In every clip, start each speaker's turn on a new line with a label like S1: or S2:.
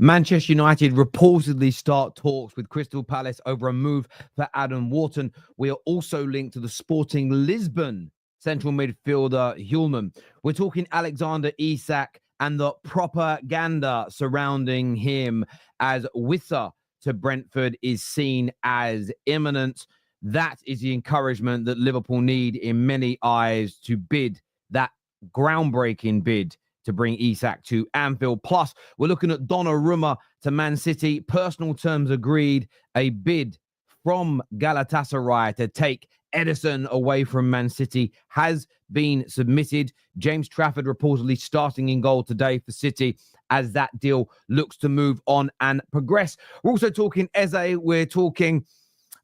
S1: Manchester United reportedly start talks with Crystal Palace over a move for Adam Wharton. We are also linked to the Sporting Lisbon central midfielder Hulman. We're talking Alexander Isak and the propaganda surrounding him as Wissa to Brentford is seen as imminent. That is the encouragement that Liverpool need in many eyes to bid that groundbreaking bid to bring Isak to Anfield. Plus, we're looking at Donnarumma to Man City. Personal terms agreed. A bid from Galatasaray to take Edison away from Man City has been submitted. James Trafford reportedly starting in goal today for City as that deal looks to move on and progress. We're also talking Eze. We're talking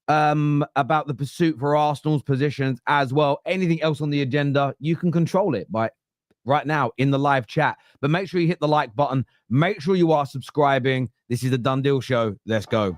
S1: about the pursuit for Arsenal's positions as well. Anything else on the agenda, you can control it by right now in the live chat. But make sure you hit the like button. Make sure you are subscribing. This is the Done Deal Show. Let's go.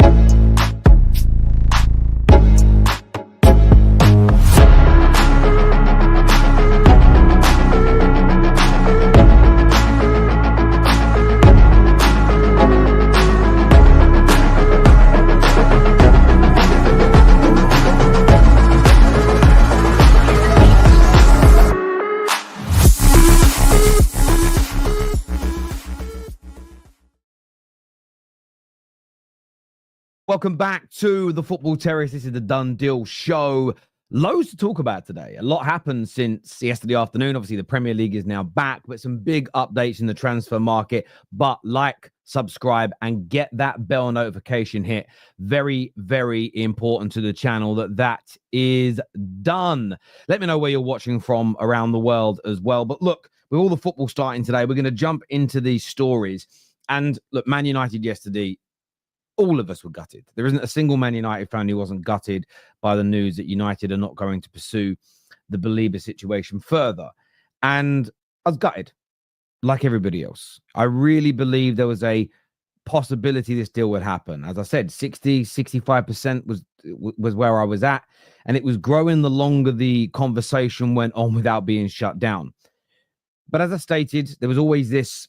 S1: Welcome back to the Football Terrace. This is the Done Deal Show. Loads to talk about today. A lot happened since yesterday afternoon. Obviously, the Premier League is now back, but some big updates in the transfer market. But like, subscribe, and get that bell notification hit. Very, very important to the channel that is done. Let me know where you're watching from around the world as well. But look, with all the football starting today, we're going to jump into these stories. And look, Man United yesterday, all of us were gutted. There isn't a single Man United fan who wasn't gutted by the news that United are not going to pursue the Baleba situation further. And I was gutted, like everybody else. I really believe there was a possibility this deal would happen. As I said, 65% was where I was at. And it was growing the longer the conversation went on without being shut down. But as I stated, there was always this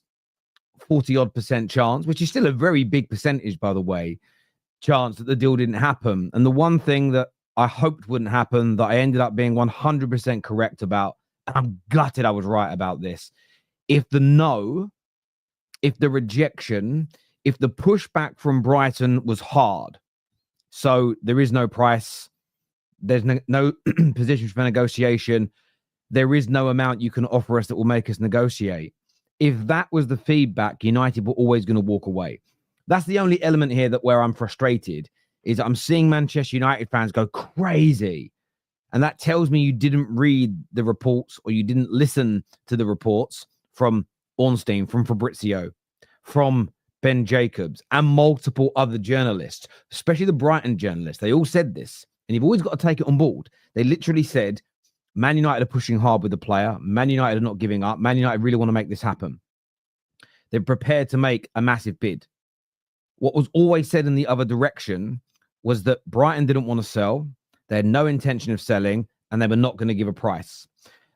S1: 40-odd% chance, which is still a very big percentage, by the way, chance that the deal didn't happen. And the one thing that I hoped wouldn't happen, that I ended up being 100% correct about, and I'm gutted I was right about this. If the no, if the rejection, if the pushback from Brighton was hard, so there is no price, there's no position for negotiation, there is no amount you can offer us that will make us negotiate. If that was the feedback, United were always going to walk away. That's the only element here that where I'm frustrated is I'm seeing Manchester United fans go crazy. And that tells me you didn't read the reports or you didn't listen to the reports from Ornstein, from Fabrizio, from Ben Jacobs and multiple other journalists, especially the Brighton journalists. They all said this, and you've always got to take it on board. They literally said, Man United are pushing hard with the player. Man United are not giving up. Man United really want to make this happen. They're prepared to make a massive bid. What was always said in the other direction was that Brighton didn't want to sell. They had no intention of selling, and they were not going to give a price.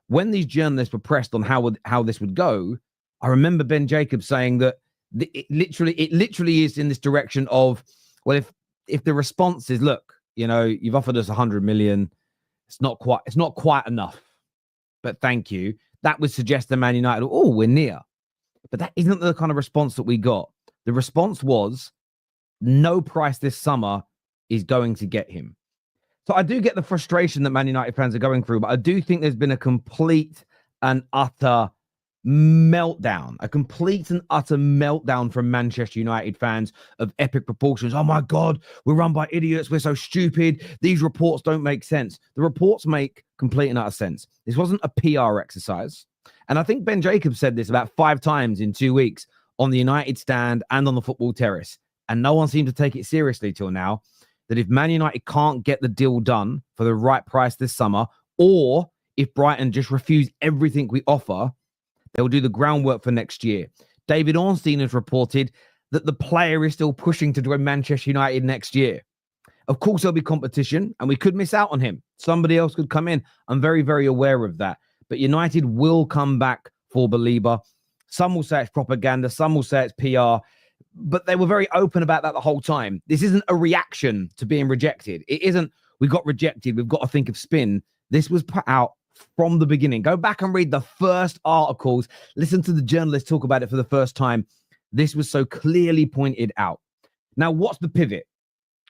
S1: When these journalists were pressed on how this would go, I remember Ben Jacobs saying that it literally is in this direction of, well, if the response is, look, you know, you've offered us 100 million. It's not quite enough, but thank you. That would suggest to Man United, oh, we're near. But that isn't the kind of response that we got. The response was, no price this summer is going to get him. So I do get the frustration that Man United fans are going through, but I do think there's been a complete and utter meltdown, from Manchester United fans of epic proportions. Oh my God, we're run by idiots. We're so stupid. These reports don't make sense. The reports make complete and utter sense. This wasn't a PR exercise. And I think Ben Jacobs said this about 5 times in 2 weeks on the United stand and on the Football Terrace. And no one seemed to take it seriously till now, that if Man United can't get the deal done for the right price this summer, or if Brighton just refuse everything we offer, they'll do the groundwork for next year. David Ornstein has reported that the player is still pushing to join Manchester United next year. Of course, there'll be competition, and we could miss out on him. Somebody else could come in. I'm very, very aware of that. But United will come back for Baleba. Some will say it's propaganda. Some will say it's PR. but they were very open about that the whole time. This isn't a reaction to being rejected. It isn't, we got rejected, we've got to think of spin. This was put out from the beginning. Go back and read the first articles. Listen to the journalists talk about it for the first time. This was so clearly pointed out. Now, what's the pivot?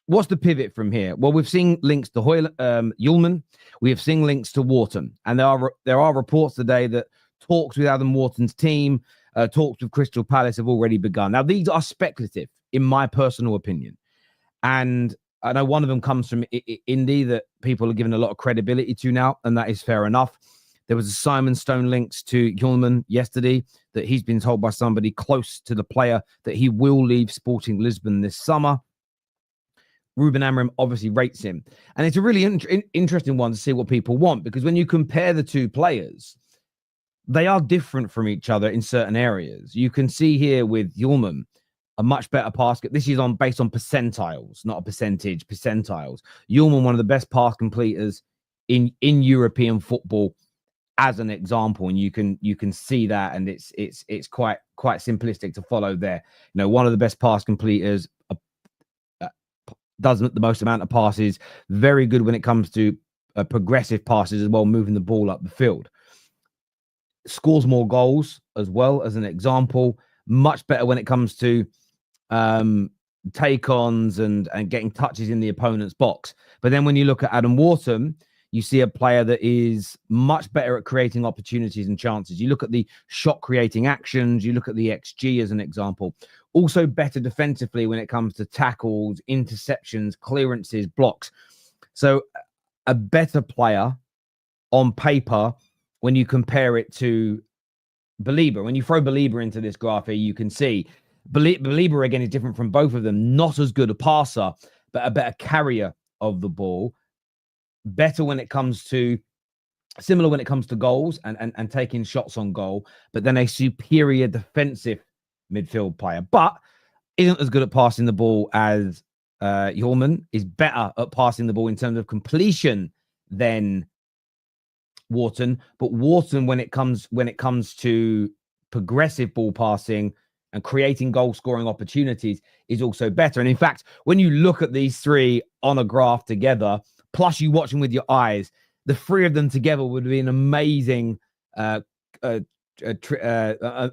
S1: What's the pivot from here? Well, we've seen links to Ullman. We have seen links to Wharton. And there are reports today that talks with Adam Wharton's team, talks with Crystal Palace have already begun. Now, these are speculative, in my personal opinion. And I know one of them comes from Indy that people are giving a lot of credibility to now, and that is fair enough. There was a Simon Stone links to Ullman yesterday that he's been told by somebody close to the player that he will leave Sporting Lisbon this summer. Ruben Amorim obviously rates him. And it's a really interesting one to see what people want, because when you compare the two players, they are different from each other in certain areas. You can see here with Ullman, a much better pass. This is based on percentiles, not a percentage, percentiles. Ullman, one of the best pass completers in European football, as an example, and you can see that, and it's quite simplistic to follow there. You know, one of the best pass completers, does the most amount of passes, very good when it comes to progressive passes as well, moving the ball up the field. Scores more goals as well, as an example. Much better when it comes to take-ons and getting touches in the opponent's box. But then when you look at Adam Wharton, you see a player that is much better at creating opportunities and chances. You look at the shot-creating actions. You look at the XG as an example. Also better defensively when it comes to tackles, interceptions, clearances, blocks. So a better player on paper when you compare it to Baleba. When you throw Baleba into this graph here, you can see Baleba, again, is different from both of them. Not as good a passer, but a better carrier of the ball. Better when it comes to, similar when it comes to goals and taking shots on goal, but then a superior defensive midfield player, but isn't as good at passing the ball as Ullman. Is better at passing the ball in terms of completion than Wharton. But Wharton, when it comes to progressive ball passing and creating goal scoring opportunities, is also better. And in fact, when you look at these three on a graph together, plus you watch them with your eyes, the three of them together would be an amazing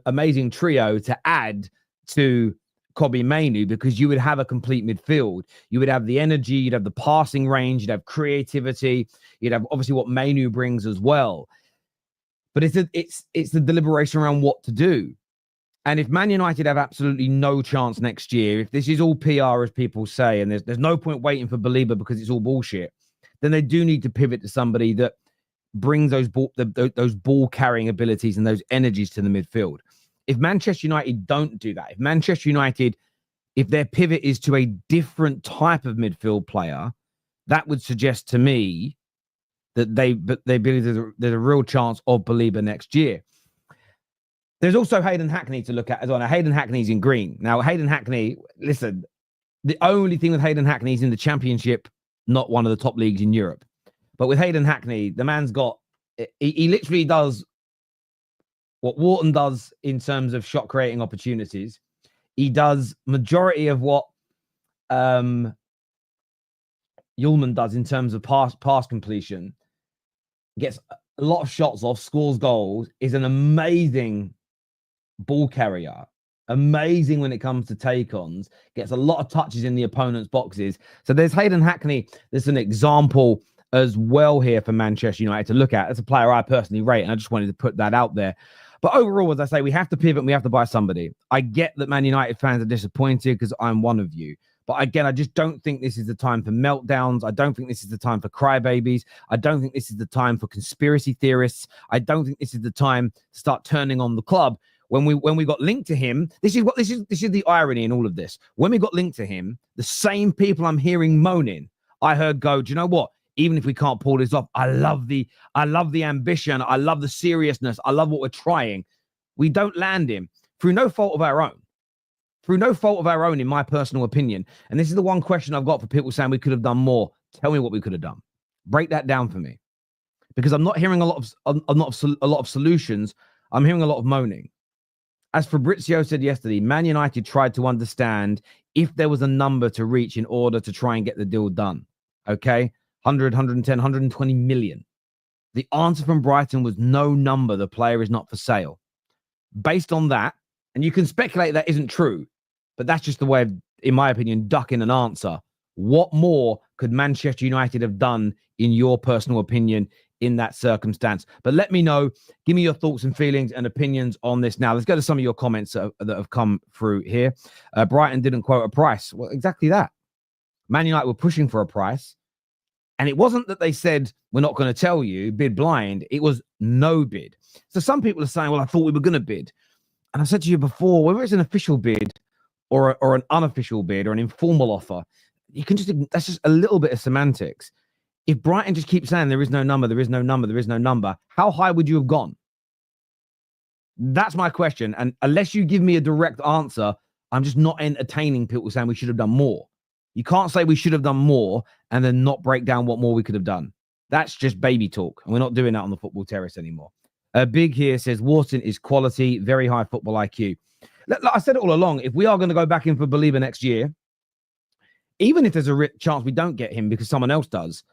S1: amazing trio to add to Kobbie Mainoo, because you would have a complete midfield. You would have the energy, you'd have the passing range, you'd have creativity, you'd have obviously what Mainoo brings as well. But it's the deliberation around what to do. And if Man United have absolutely no chance next year, if this is all PR, as people say, and there's no point waiting for Baleba because it's all bullshit, then they do need to pivot to somebody that brings those ball carrying abilities and those energies to the midfield. If Manchester United don't do that, if Manchester United, if their pivot is to a different type of midfield player, that would suggest to me that they believe there's a real chance of Baleba next year. There's also Hayden Hackney to look at as well. Now, Hayden Hackney's in green. Now, Hayden Hackney, listen, the only thing with Hayden Hackney is in the Championship, not one of the top leagues in Europe. But with Hayden Hackney, the man's got, he literally does what Wharton does in terms of shot creating opportunities. He does majority of what Ullman does in terms of pass completion. Gets a lot of shots off, scores goals, is an amazing ball carrier. Amazing when it comes to take-ons. Gets a lot of touches in the opponent's boxes. So there's Hayden Hackney. There's an example as well here for Manchester United to look at. As a player I personally rate, and I just wanted to put that out there. But overall, as I say, we have to pivot and we have to buy somebody. I get that Man United fans are disappointed because I'm one of you. But again, I just don't think this is the time for meltdowns. I don't think this is the time for crybabies. I don't think this is the time for conspiracy theorists. I don't think this is the time to start turning on the club. When we got linked to him, this is the irony in all of this. When we got linked to him, the same people I'm hearing moaning, I heard go, do you know what? Even if we can't pull this off, I love the ambition. I love the seriousness. I love what we're trying. We don't land him through no fault of our own. Through no fault of our own, in my personal opinion. And this is the one question I've got for people saying we could have done more. Tell me what we could have done. Break that down for me. Because I'm not hearing a lot of solutions. I'm hearing a lot of moaning. As Fabrizio said yesterday, Man United tried to understand if there was a number to reach in order to try and get the deal done. Okay? 100, 110, 120 million. The answer from Brighton was no number. The player is not for sale. Based on that, and you can speculate that isn't true, but that's just the way of, in my opinion, ducking an answer. What more could Manchester United have done, in your personal opinion, in that circumstance? But let me know. Give me your thoughts and feelings and opinions on this now. Let's go to some of your comments that have come through here. Brighton didn't quote a price. Well, exactly that. Man United were pushing for a price. And it wasn't that they said, we're not going to tell you, bid blind. It was no bid. So some people are saying, well, I thought we were going to bid. And I said to you before, whether it's an official bid or an unofficial bid or an informal offer, you can just, that's just a little bit of semantics. If Brighton just keeps saying there is no number, there is no number, there is no number, how high would you have gone? That's my question. And unless you give me a direct answer, I'm just not entertaining people saying we should have done more. You can't say we should have done more and then not break down what more we could have done. That's just baby talk. And we're not doing that on the Football Terrace anymore. Big here says Wharton is quality, very high football IQ. Like I said it all along, if we are going to go back in for Baleba next year, even if there's a chance we don't get him because someone else does,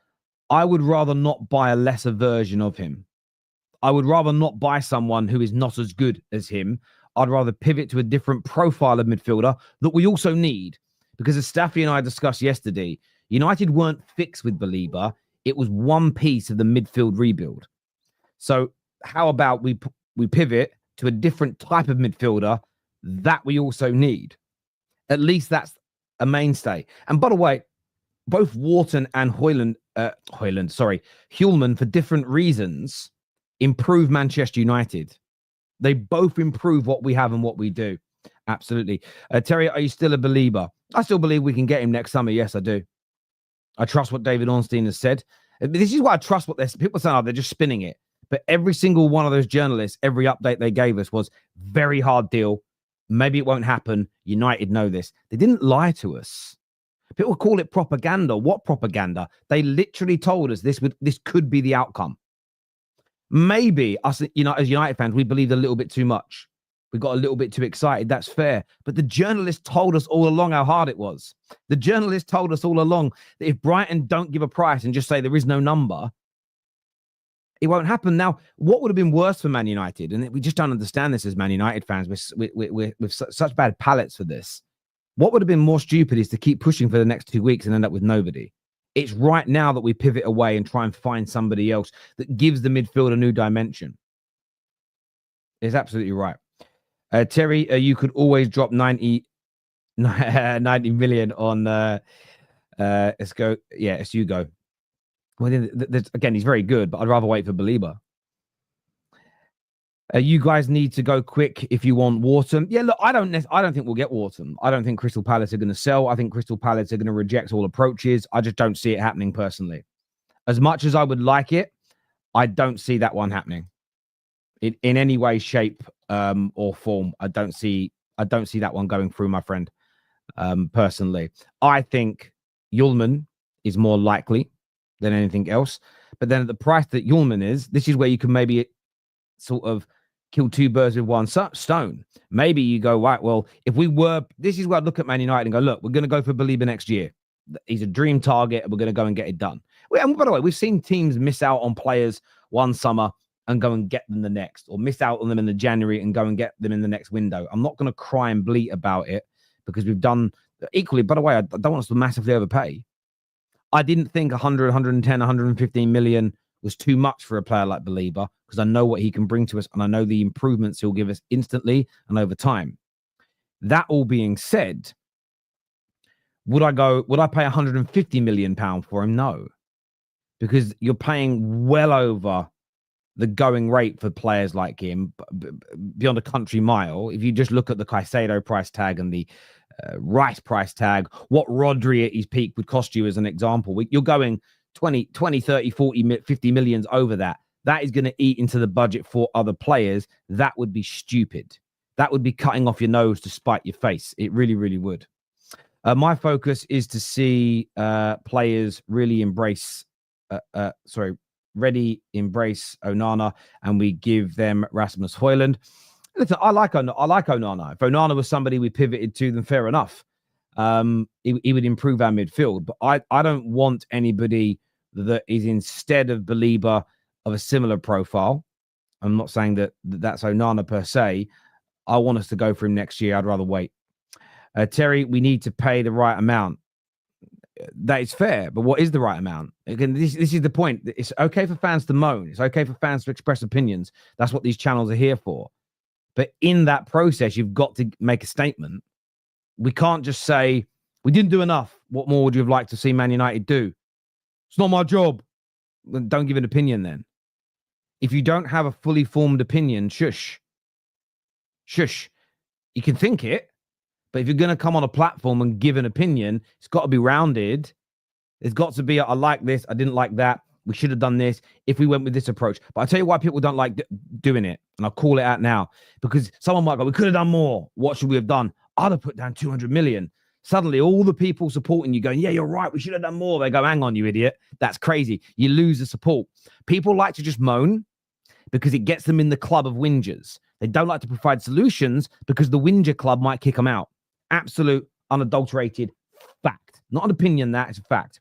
S1: I would rather not buy a lesser version of him. I would rather not buy someone who is not as good as him. I'd rather pivot to a different profile of midfielder that we also need. Because as Staffy and I discussed yesterday, United weren't fixed with Baleba. It was one piece of the midfield rebuild. So how about we pivot to a different type of midfielder that we also need? At least that's a mainstay. And by the way, both Wharton and Heuland, for different reasons, improve Manchester United. They both improve what we have and what we do. Absolutely. Terry, are you still a believer? I still believe we can get him next summer. Yes, I do. I trust what David Ornstein has said. This is why I trust what people say. Oh, they're just spinning it. But every single one of those journalists, every update they gave us was very hard deal. Maybe it won't happen. United know this. They didn't lie to us. People call it propaganda. What propaganda? They literally told us this could be the outcome. Maybe us, as United fans, we believed a little bit too much. We got a little bit too excited. That's fair. But the journalists told us all along how hard it was. The journalists told us all along that if Brighton don't give a price and just say there is no number, it won't happen. Now, what would have been worse for Man United? And we just don't understand this as Man United fans. We're such bad palates for this. What would have been more stupid is to keep pushing for the next 2 weeks and end up with nobody. It's right now that we pivot away and try and find somebody else that gives the midfield a new dimension. It's absolutely right. Terry, you could always drop 90 million on let's go. Yeah, it's you go. Well, again, he's very good, but I'd rather wait for Baleba. You guys need to go quick if you want Wharton. Yeah, look, I don't think we'll get Wharton. I don't think Crystal Palace are going to sell. I think Crystal Palace are going to reject all approaches. I just don't see it happening personally. As much as I would like it, I don't see that one happening in any way, shape, or form. I don't see that one going through, my friend. Personally, I think Ullman is more likely than anything else. But then at the price that Ullman is, this is where you can maybe sort of kill two birds with one stone. Maybe you go, right, well, this is where I'd look at Man United and go, look, we're going to go for Baleba next year. He's a dream target, and we're going to go and get it done. And by the way, we've seen teams miss out on players one summer and go and get them the next, or miss out on them in the January and go and get them in the next window. I'm not going to cry and bleat about it because we've done equally. By the way, I don't want us to massively overpay. I didn't think 100, 110, 115 million was too much for a player like Baleba because I know what he can bring to us and I know the improvements he'll give us instantly and over time. That all being said, would I pay 150 million pounds for him? No, because you're paying well over the going rate for players like him beyond a country mile. If you just look at the Caicedo price tag and the Rice price tag, what Rodri at his peak would cost you as an example, you're going 20, 30, 40, 50 millions over that. That is going to eat into the budget for other players. That would be stupid. That would be cutting off your nose to spite your face. It really, really would. My focus is to see players really embrace Onana, and we give them Rasmus Højlund. Listen, I like Onana. If Onana was somebody we pivoted to, then fair enough. He would improve our midfield. But I don't want anybody that is instead of Baleba of a similar profile. I'm not saying that that's Onana per se. I want us to go for him next year. I'd rather wait. Terry, we need to pay the right amount. That is fair, but what is the right amount? Again, this is the point. It's okay for fans to moan. It's okay for fans to express opinions. That's what these channels are here for. But in that process, you've got to make a statement. We can't just say, we didn't do enough. What more would you have liked to see Man United do? It's not my job. Don't give an opinion then. If you don't have a fully formed opinion, shush. Shush. You can think it, but if you're going to come on a platform and give an opinion, it's got to be rounded. There's got to be, I like this, I didn't like that. We should have done this if we went with this approach. But I'll tell you why people don't like doing it. And I'll call it out now. Because someone might go, we could have done more. What should we have done? I'd have put down 200 million. Suddenly, all the people supporting you going, yeah, you're right. We should have done more. They go, hang on, you idiot. That's crazy. You lose the support. People like to just moan because it gets them in the club of whingers. They don't like to provide solutions because the whinger club might kick them out. Absolute, unadulterated fact. Not an opinion, that is a fact.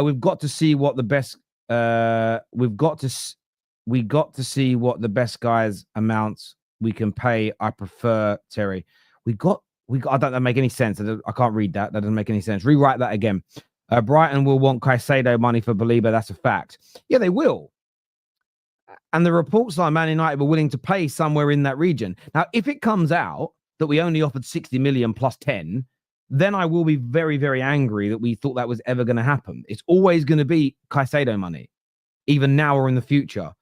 S1: We've got to see what the best... we got to see what the best guys amounts we can pay. I prefer Terry. I don't make any sense. I can't read that. That doesn't make any sense. Rewrite that again. Brighton will want Caicedo money for Baleba. That's a fact. Yeah, they will. And the reports are Man United were willing to pay somewhere in that region. Now, if it comes out that we only offered 60 million plus 10, then I will be very, very angry that we thought that was ever going to happen. It's always going to be Caicedo money, even now or in the future.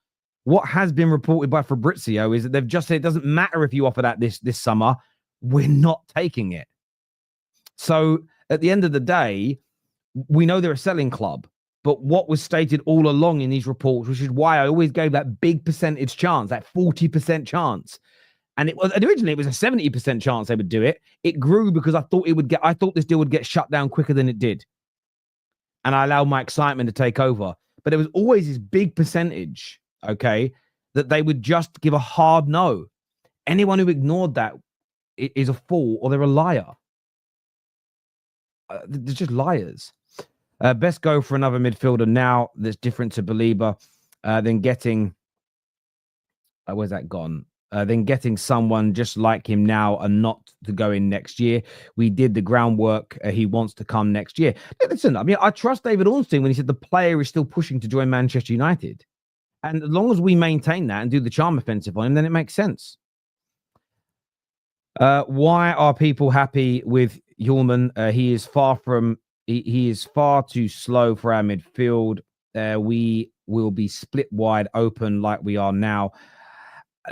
S1: What has been reported by Fabrizio is that they've just said it doesn't matter if you offer that this summer, we're not taking it. So at the end of the day, we know they're a selling club, but what was stated all along in these reports, which is why I always gave that big percentage chance, that 40% chance. And originally it was a 70% chance they would do it. It grew because I thought this deal would get shut down quicker than it did. And I allowed my excitement to take over. But there was always this big percentage, okay, that they would just give a hard no. Anyone who ignored that is a fool or they're a liar. They're just liars. Best go for another midfielder now that's different to Baleba than getting... where's that gone? Then getting someone just like him now and not to go in next year. We did the groundwork. He wants to come next year. Listen, I mean, I trust David Ornstein when he said the player is still pushing to join Manchester United. And as long as we maintain that and do the charm offensive on him, then it makes sense. Why are people happy with Hjulman? He is far too slow for our midfield. We will be split wide open like we are now.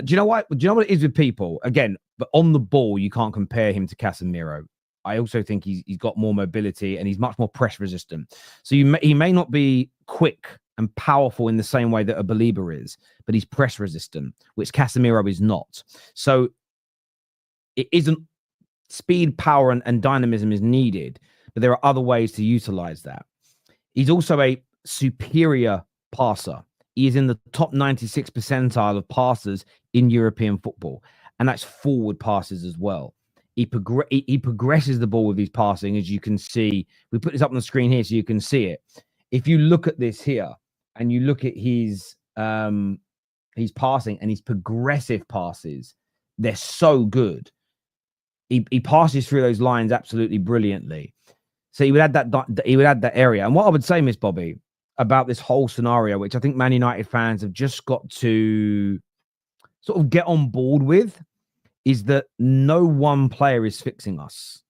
S1: Do you know what it is with people? Again, but on the ball, you can't compare him to Casemiro. I also think he's got more mobility and he's much more pressure resistant. So he may not be quick and powerful in the same way that a Baleba is, but he's pressure resistant, which Casemiro is not. So it isn't speed, power, and dynamism is needed, but there are other ways to utilize that. He's also a superior passer. He is in the top 96 percentile of passers in European football, and that's forward passes as well. He progresses the ball with his passing, as you can see. We put this up on the screen here so you can see it. If you look at this here and you look at his passing and his progressive passes, they're so good. He passes through those lines absolutely brilliantly. So he would add that area. And what I would say, Miss Bobby, about this whole scenario, which I think Man United fans have just got to sort of get on board with, is that no one player is fixing us.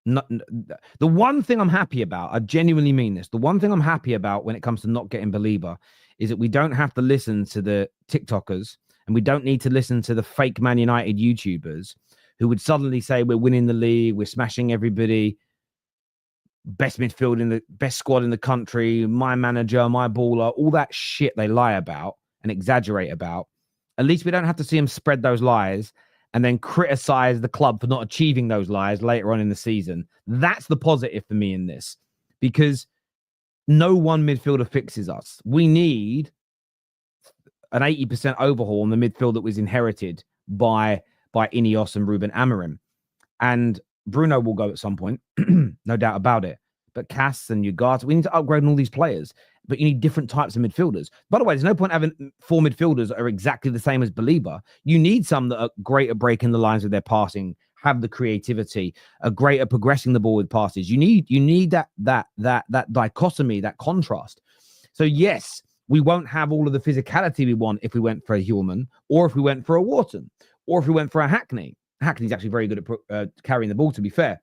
S1: The one thing I'm happy about, I genuinely mean this, the one thing I'm happy about when it comes to not getting Baleba is that we don't have to listen to the TikTokers and we don't need to listen to the fake Man United YouTubers who would suddenly say we're winning the league, we're smashing everybody, best midfield in the best squad in the country, my manager, my baller, all that shit they lie about and exaggerate about. At least we don't have to see them spread those lies and then criticize the club for not achieving those lies later on in the season. That's the positive for me in this, because no one midfielder fixes us. We need an 80% overhaul in the midfield that was inherited by Ineos and Ruben Amorim. And Bruno will go at some point, no doubt about it. But Cass and Ugarte, we need to upgrade all these players. But you need different types of midfielders. By the way, there's no point having 4 midfielders that are exactly the same as Baleba. You need some that are great at breaking the lines with their passing, have the creativity, are great at progressing the ball with passes. You need that dichotomy, that contrast. So yes, we won't have all of the physicality we want if we went for a Hillman, or if we went for a Wharton, or if we went for a Hackney. Hackney's actually very good at carrying the ball, to be fair.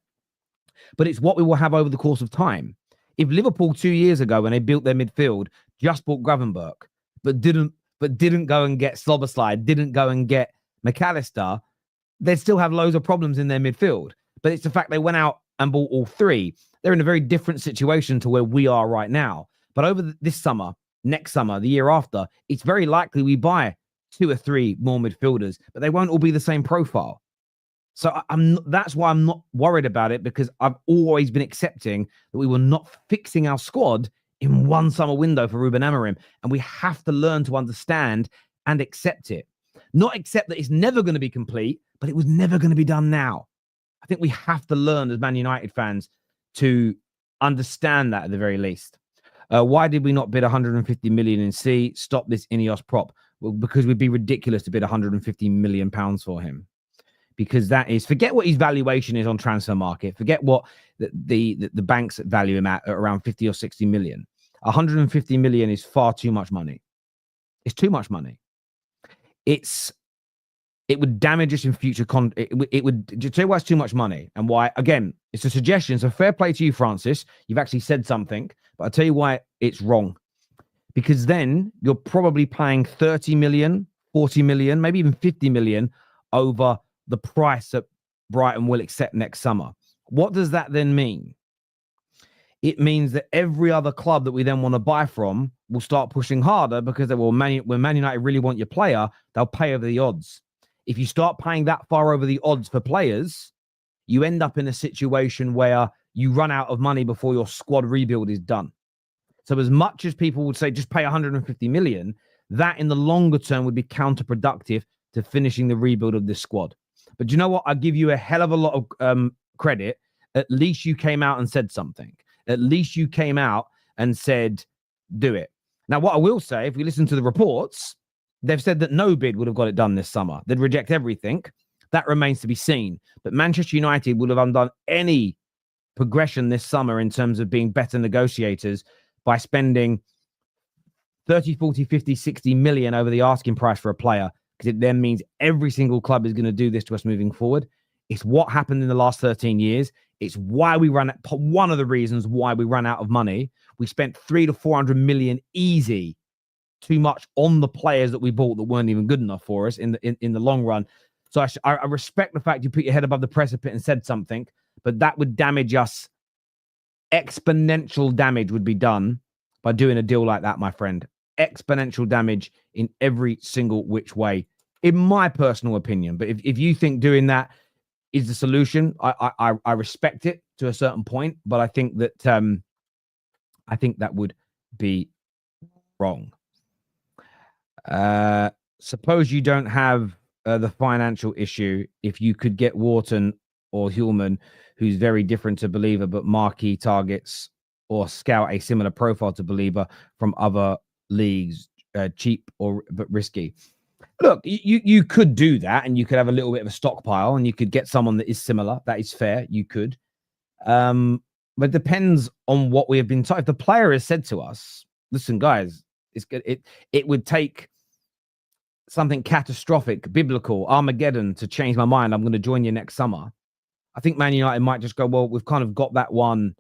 S1: But it's what we will have over the course of time. If Liverpool 2 years ago, when they built their midfield, just bought Gravenberch, but didn't go and get Slobberslide, didn't go and get McAllister, they'd still have loads of problems in their midfield. But it's the fact they went out and bought all 3. They're in a very different situation to where we are right now. But over this summer, next summer, the year after, it's very likely we buy 2 or 3 more midfielders, but they won't all be the same profile. So that's why I'm not worried about it, because I've always been accepting that we were not fixing our squad in one summer window for Ruben Amorim. And we have to learn to understand and accept it. Not accept that it's never going to be complete, but it was never going to be done now. I think we have to learn as Man United fans to understand that at the very least. Why did we not bid 150 million in C? Stop this Ineos prop. Well, because we'd be ridiculous to bid 150 million pounds for him. Because that is, forget what his valuation is on transfer market. Forget what the banks value him at around 50 or 60 million. 150 million is far too much money. It's too much money. It would damage us in future. It would tell you why it's too much money and why. Again, it's a suggestion. So fair play to you, Francis. You've actually said something, but I'll tell you why it's wrong. Because then you're probably paying 30 million, 40 million, maybe even 50 million over the price that Brighton will accept next summer. What does that then mean? It means that every other club that we then want to buy from will start pushing harder, because they will, when Man United really want your player, they'll pay over the odds. If you start paying that far over the odds for players, you end up in a situation where you run out of money before your squad rebuild is done. So as much as people would say just pay 150 million, that in the longer term would be counterproductive to finishing the rebuild of this squad. But you know what? I give you a hell of a lot of credit. At least you came out and said something. At least you came out and said, do it. Now, what I will say, if we listen to the reports, they've said that no bid would have got it done this summer. They'd reject everything. That remains to be seen. But Manchester United would have undone any progression this summer in terms of being better negotiators by spending 30, 40, 50, 60 million over the asking price for a player. Because it then means every single club is going to do this to us moving forward. It's what happened in the last 13 years. It's why we one of the reasons why we ran out of money. We spent 300 to 400 million easy, too much on the players that we bought that weren't even good enough for us in the long run. So I respect the fact you put your head above the precipice and said something, but that would damage us. Exponential damage would be done by doing a deal like that, my friend. Exponential damage in every single which way, in my personal opinion. But if you think doing that is the solution, I respect it to a certain point, but I think that would be wrong. Suppose you don't have the financial issue. If you could get Wharton or Hillman, who's very different to Baleba, but marquee targets, or scout a similar profile to Baleba from other leagues, cheap but risky. Look, you could do that, and you could have a little bit of a stockpile, and you could get someone that is similar. That is fair. You could, but it depends on what we have been told. If the player has said to us, "Listen, guys, it's good. It would take something catastrophic, biblical, Armageddon to change my mind. I'm going to join you next summer." I think Man United might just go, "Well, we've kind of got that one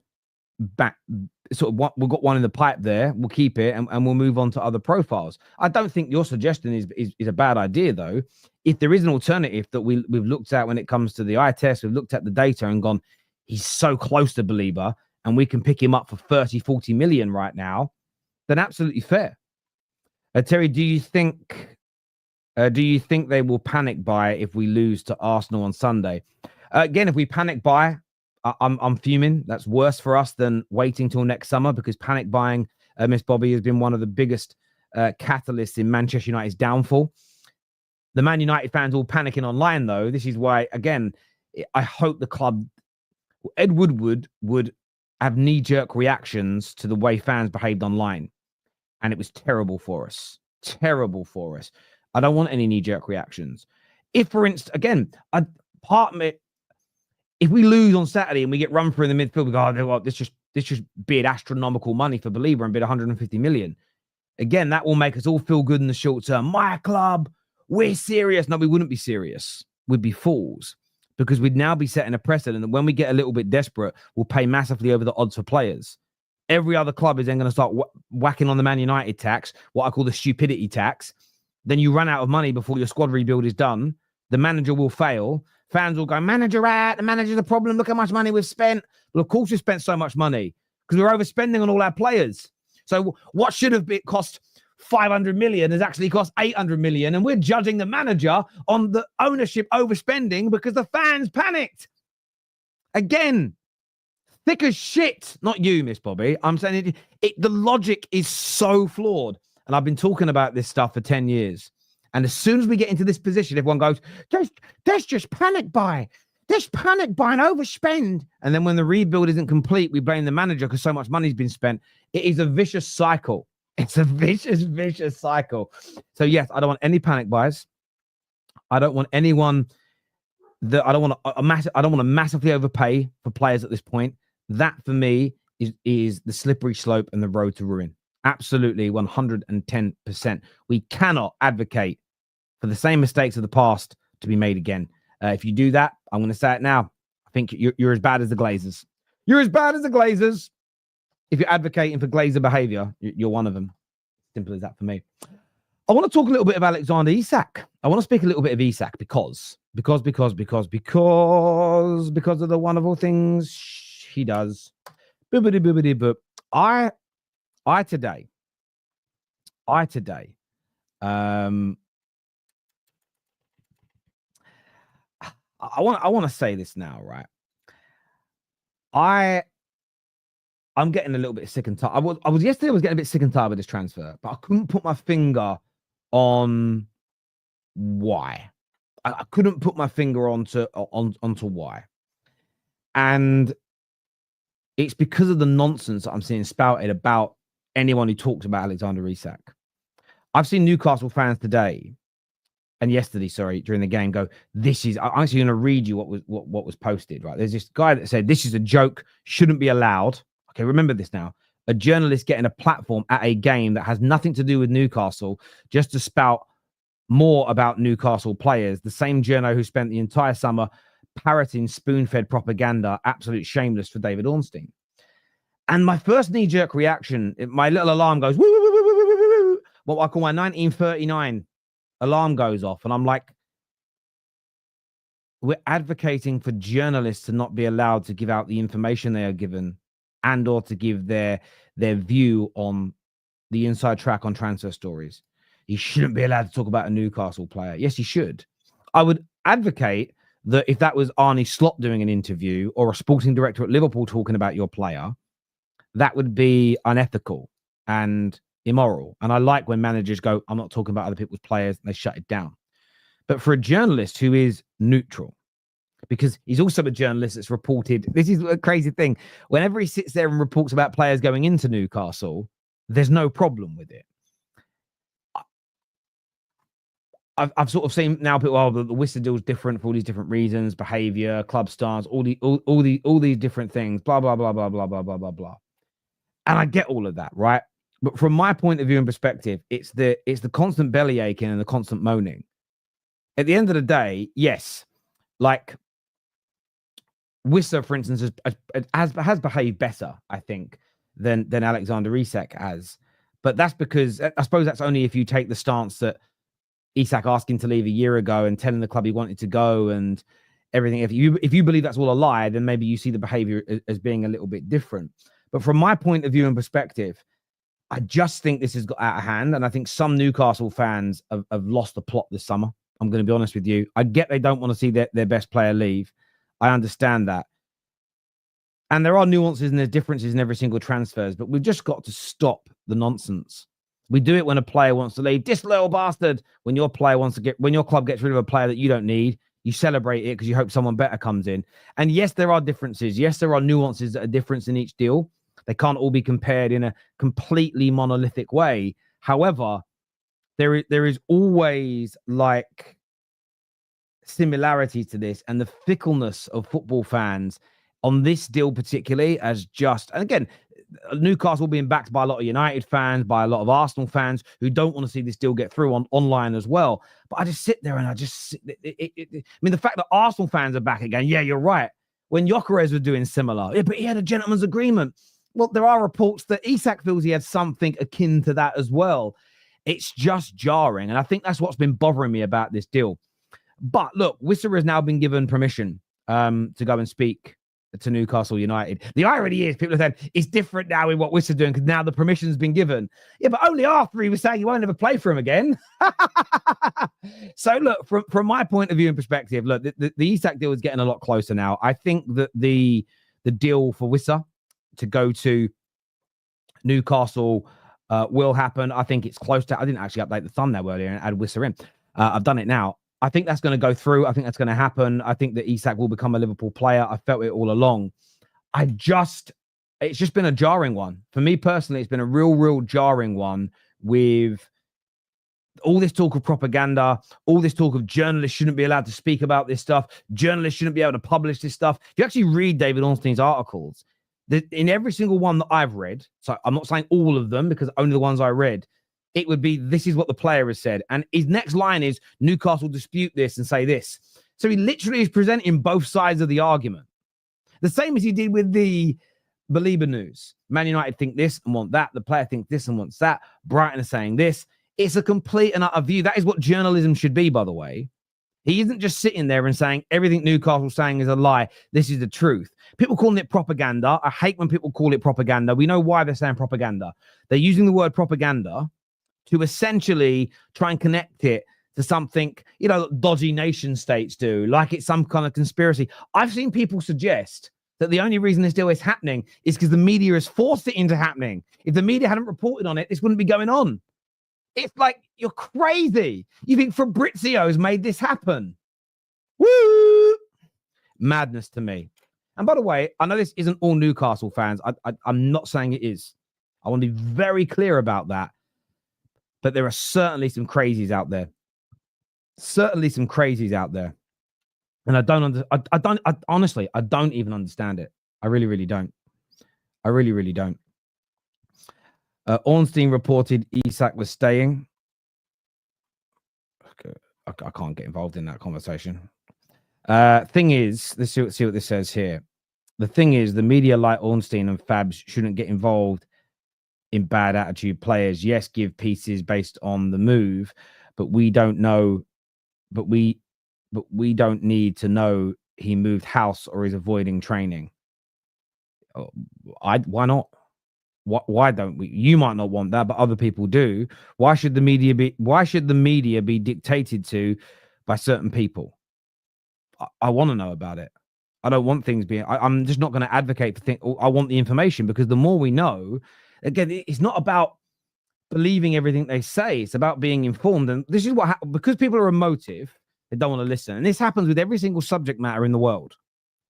S1: back. We've got one in the pipe there. We'll keep it, and we'll move on to other profiles." I don't think your suggestion is a bad idea, though. If there is an alternative that we've looked at when it comes to the eye test, we've looked at the data and gone, he's so close to Baleba, and we can pick him up for 30, 40 million right now, then absolutely fair. Terry, do you think they will panic buy if we lose to Arsenal on Sunday? Again, if we panic buy, I'm fuming. That's worse for us than waiting till next summer, because panic buying, Miss Bobby, has been one of the biggest catalysts in Manchester United's downfall. The Man United fans all panicking online, though. This is why, again, I hope the club, Ed Woodward, would have knee-jerk reactions to the way fans behaved online. And it was terrible for us. Terrible for us. I don't want any knee-jerk reactions. If, for instance, again, if we lose on Saturday and we get run through in the midfield, we go, oh, well, this just bid astronomical money for Baleba and bid 150 million. Again, that will make us all feel good in the short term. My club, we're serious. No, we wouldn't be serious. We'd be fools, because we'd now be setting a precedent that when we get a little bit desperate, we'll pay massively over the odds for players. Every other club is then going to start whacking on the Man United tax, what I call the stupidity tax. Then you run out of money before your squad rebuild is done. The manager will fail. Fans will go, manager out, the manager's the problem. Look how much money we've spent. Well, of course we spent so much money because we're overspending on all our players. So what should have cost 500 million has actually cost 800 million. And we're judging the manager on the ownership overspending because the fans panicked. Again, thick as shit. Not you, Miss Bobby. I'm saying the logic is so flawed. And I've been talking about this stuff for 10 years. And as soon as we get into this position, everyone goes, there's just panic buy. There's panic buy and overspend. And then when the rebuild isn't complete, we blame the manager because so much money's been spent. It is a vicious cycle. It's a vicious cycle. So yes, I don't want any panic buys. I don't want anyone I don't want to massively overpay for players at this point. That for me is the slippery slope and the road to ruin. Absolutely, 110%. We cannot advocate for the same mistakes of the past to be made again. If you do that, I'm going to say it now. I think you're as bad as the Glazers. You're as bad as the Glazers. If you're advocating for Glazer behavior, you're one of them. Simple as that for me. I want to talk a little bit of Alexander Isak. I want to speak a little bit of Isak because of the wonderful things he does. Boobity boobity boop. I today, I want to say this now, right? I'm getting a little bit sick and tired. I was yesterday. I was getting a bit sick and tired with this transfer, but I couldn't put my finger on why. I couldn't put my finger onto why, and it's because of the nonsense that I'm seeing spouted about anyone who talks about Alexander Isak. I've seen Newcastle fans today and yesterday, during the game, go, this is, I'm actually going to read you what was posted, right? There's this guy that said, this is a joke, shouldn't be allowed. Okay, remember this now. A journalist getting a platform at a game that has nothing to do with Newcastle just to spout more about Newcastle players. The same journo who spent the entire summer parroting spoon-fed propaganda, absolute shameless for David Ornstein. And my first knee-jerk reaction, my little alarm goes, woo, woo, woo, woo, woo, woo, woo. What I call my 1939 alarm goes off. And I'm like, we're advocating for journalists to not be allowed to give out the information they are given and or to give their view on the inside track on transfer stories. He shouldn't be allowed to talk about a Newcastle player. Yes, he should. I would advocate that if that was Arne Slot doing an interview or a sporting director at Liverpool talking about your player, that would be unethical and immoral. And I like when managers go, I'm not talking about other people's players, and they shut it down. But for a journalist who is neutral, because he's also a journalist that's reported, this is a crazy thing. Whenever he sits there and reports about players going into Newcastle, there's no problem with it. I've sort of seen now people, oh, the Wissa deal's different for all these different reasons, behavior, club stars, all these different things, blah, blah, blah, blah, blah, blah, blah, blah, blah. And I get all of that, right? But from my point of view and perspective, it's the constant belly aching and the constant moaning. At the end of the day, yes, like Wissa, for instance, has behaved better, I think, than Alexander Isak has. But that's because, I suppose that's only if you take the stance that Isak asking to leave a year ago and telling the club he wanted to go and everything. If you believe that's all a lie, then maybe you see the behavior as being a little bit different. But from my point of view and perspective, I just think this has got out of hand. And I think some Newcastle fans have lost the plot this summer. I'm going to be honest with you. I get they don't want to see their best player leave. I understand that. And there are nuances and there's differences in every single transfers, but we've just got to stop the nonsense. We do it when a player wants to leave. Disloyal bastard. When your club gets rid of a player that you don't need, you celebrate it because you hope someone better comes in. And yes, there are differences. Yes, there are nuances that are different in each deal. They can't all be compared in a completely monolithic way. However, there is always like similarity to this, and the fickleness of football fans on this deal particularly as just, and again, Newcastle being backed by a lot of United fans, by a lot of Arsenal fans who don't want to see this deal get through online as well. But I just sit there and I mean, the fact that Arsenal fans are back again, yeah, you're right. When Gyökeres was doing similar, yeah, but he had a gentleman's agreement. Well, there are reports that Isak feels he had something akin to that as well. It's just jarring. And I think that's what's been bothering me about this deal. But look, Wissa has now been given permission to go and speak to Newcastle United. The irony is people are saying it's different now with what Wissa doing because now the permission's been given. Yeah, but only after he was saying he won't ever play for him again. So look, from my point of view and perspective, look, the Isak deal is getting a lot closer now. I think that the deal for Wissa to go to Newcastle will happen. I think it's close to, I didn't actually update the thumbnail earlier and add Wissa in. I've done it now. I think that's going to go through. I think that's going to happen. I think that Isak will become a Liverpool player. I felt it all along. It's just been a jarring one. For me personally, it's been a real jarring one with all this talk of propaganda, all this talk of journalists shouldn't be allowed to speak about this stuff. Journalists shouldn't be able to publish this stuff. If you actually read David Ornstein's articles, in every single one that I've read, so I'm not saying all of them because only the ones I read, it would be, this is what the player has said. And his next line is, Newcastle dispute this and say this. So he literally is presenting both sides of the argument. The same as he did with the Baleba news. Man United think this and want that. The player thinks this and wants that. Brighton are saying this. It's a complete and utter view. That is what journalism should be, by the way. He isn't just sitting there and saying everything Newcastle's saying is a lie. This is the truth. People calling it propaganda. I hate when people call it propaganda. We know why they're saying propaganda. They're using the word propaganda to essentially try and connect it to something, dodgy nation states do, like it's some kind of conspiracy. I've seen people suggest that the only reason this deal is happening is because the media has forced it into happening. If the media hadn't reported on it, this wouldn't be going on. It's like, you're crazy. You think Fabrizio's made this happen? Woo! Madness to me. And by the way, I know this isn't all Newcastle fans. I'm not saying it is. I want to be very clear about that. But there are certainly some crazies out there. And honestly, I don't even understand it. I really don't. Ornstein reported Isak was staying. Okay, I can't get involved in that conversation. Thing is, let's see what this says here. The thing is, the media like Ornstein and Fabs shouldn't get involved in bad attitude players. Yes, give pieces based on the move, but we don't know. But we don't need to know he moved house or is avoiding training. Why not? Why don't we? You might not want that, but other people do. Why should the media be dictated to by certain people? I want to know about it. I don't want things being. I'm just not going to advocate for things. I want the information because the more we know, again, it's not about believing everything they say. It's about being informed. And this is what happens because people are emotive. They don't want to listen. And this happens with every single subject matter in the world.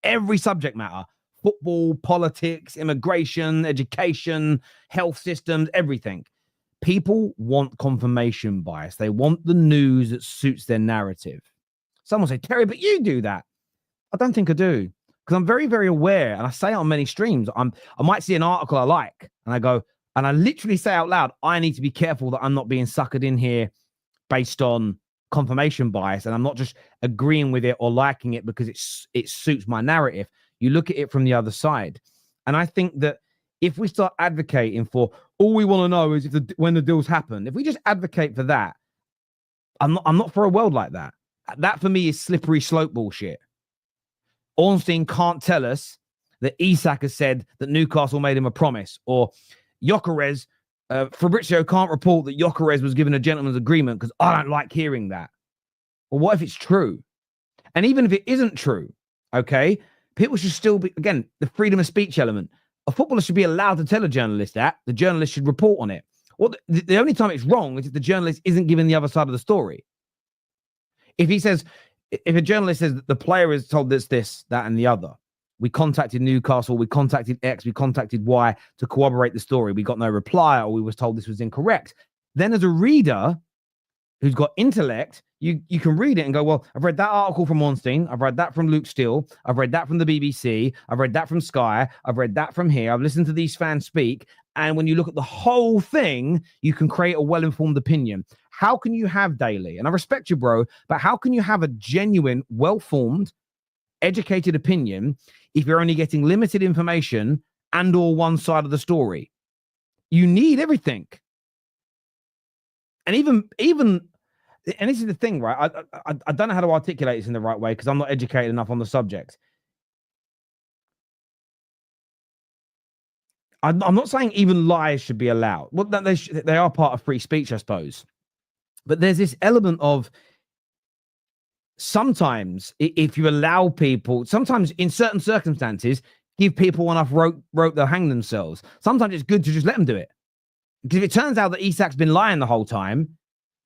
S1: Every subject matter. Football, politics, immigration, education, health systems, everything. People want confirmation bias. They want the news that suits their narrative. Someone say, Terry, but you do that. I don't think I do. Because I'm very, very aware, and I say it on many streams, I might see an article I like, and I go, and I literally say out loud, I need to be careful that I'm not being suckered in here based on confirmation bias, and I'm not just agreeing with it or liking it because it suits my narrative. You look at it from the other side. And I think that if we start advocating for all we want to know is when the deals happen, if we just advocate for that, I'm not for a world like that. That for me is slippery slope bullshit. Ornstein can't tell us that Isak has said that Newcastle made him a promise, or Gyökeres, Fabrizio can't report that Gyökeres was given a gentleman's agreement because I don't like hearing that. Well, what if it's true? And even if it isn't true, okay, people should still be, again, the freedom of speech element. A footballer should be allowed to tell a journalist that. The journalist should report on it. Well, the only time it's wrong is if the journalist isn't giving the other side of the story. If a journalist says that the player is told this, that, and the other, we contacted Newcastle, we contacted X, we contacted Y to corroborate the story. We got no reply, or we was told this was incorrect. Then as a reader who's got intellect, you can read it and go, well, I've read that article from Ornstein, I've read that from Luke Steele, I've read that from the BBC, I've read that from Sky, I've read that from here, I've listened to these fans speak. And when you look at the whole thing, you can create a well-informed opinion. How can you have Daily? And I respect you, bro, but how can you have a genuine, well-formed, educated opinion if you're only getting limited information and or one side of the story? You need everything. And even and this is the thing, right? I don't know how to articulate this in the right way because I'm not educated enough on the subject. I'm not saying even lies should be allowed. Well, they are part of free speech, I suppose. But there's this element of sometimes if you allow people, sometimes in certain circumstances, give people enough rope they'll hang themselves. Sometimes it's good to just let them do it. Because if it turns out that Isak's been lying the whole time,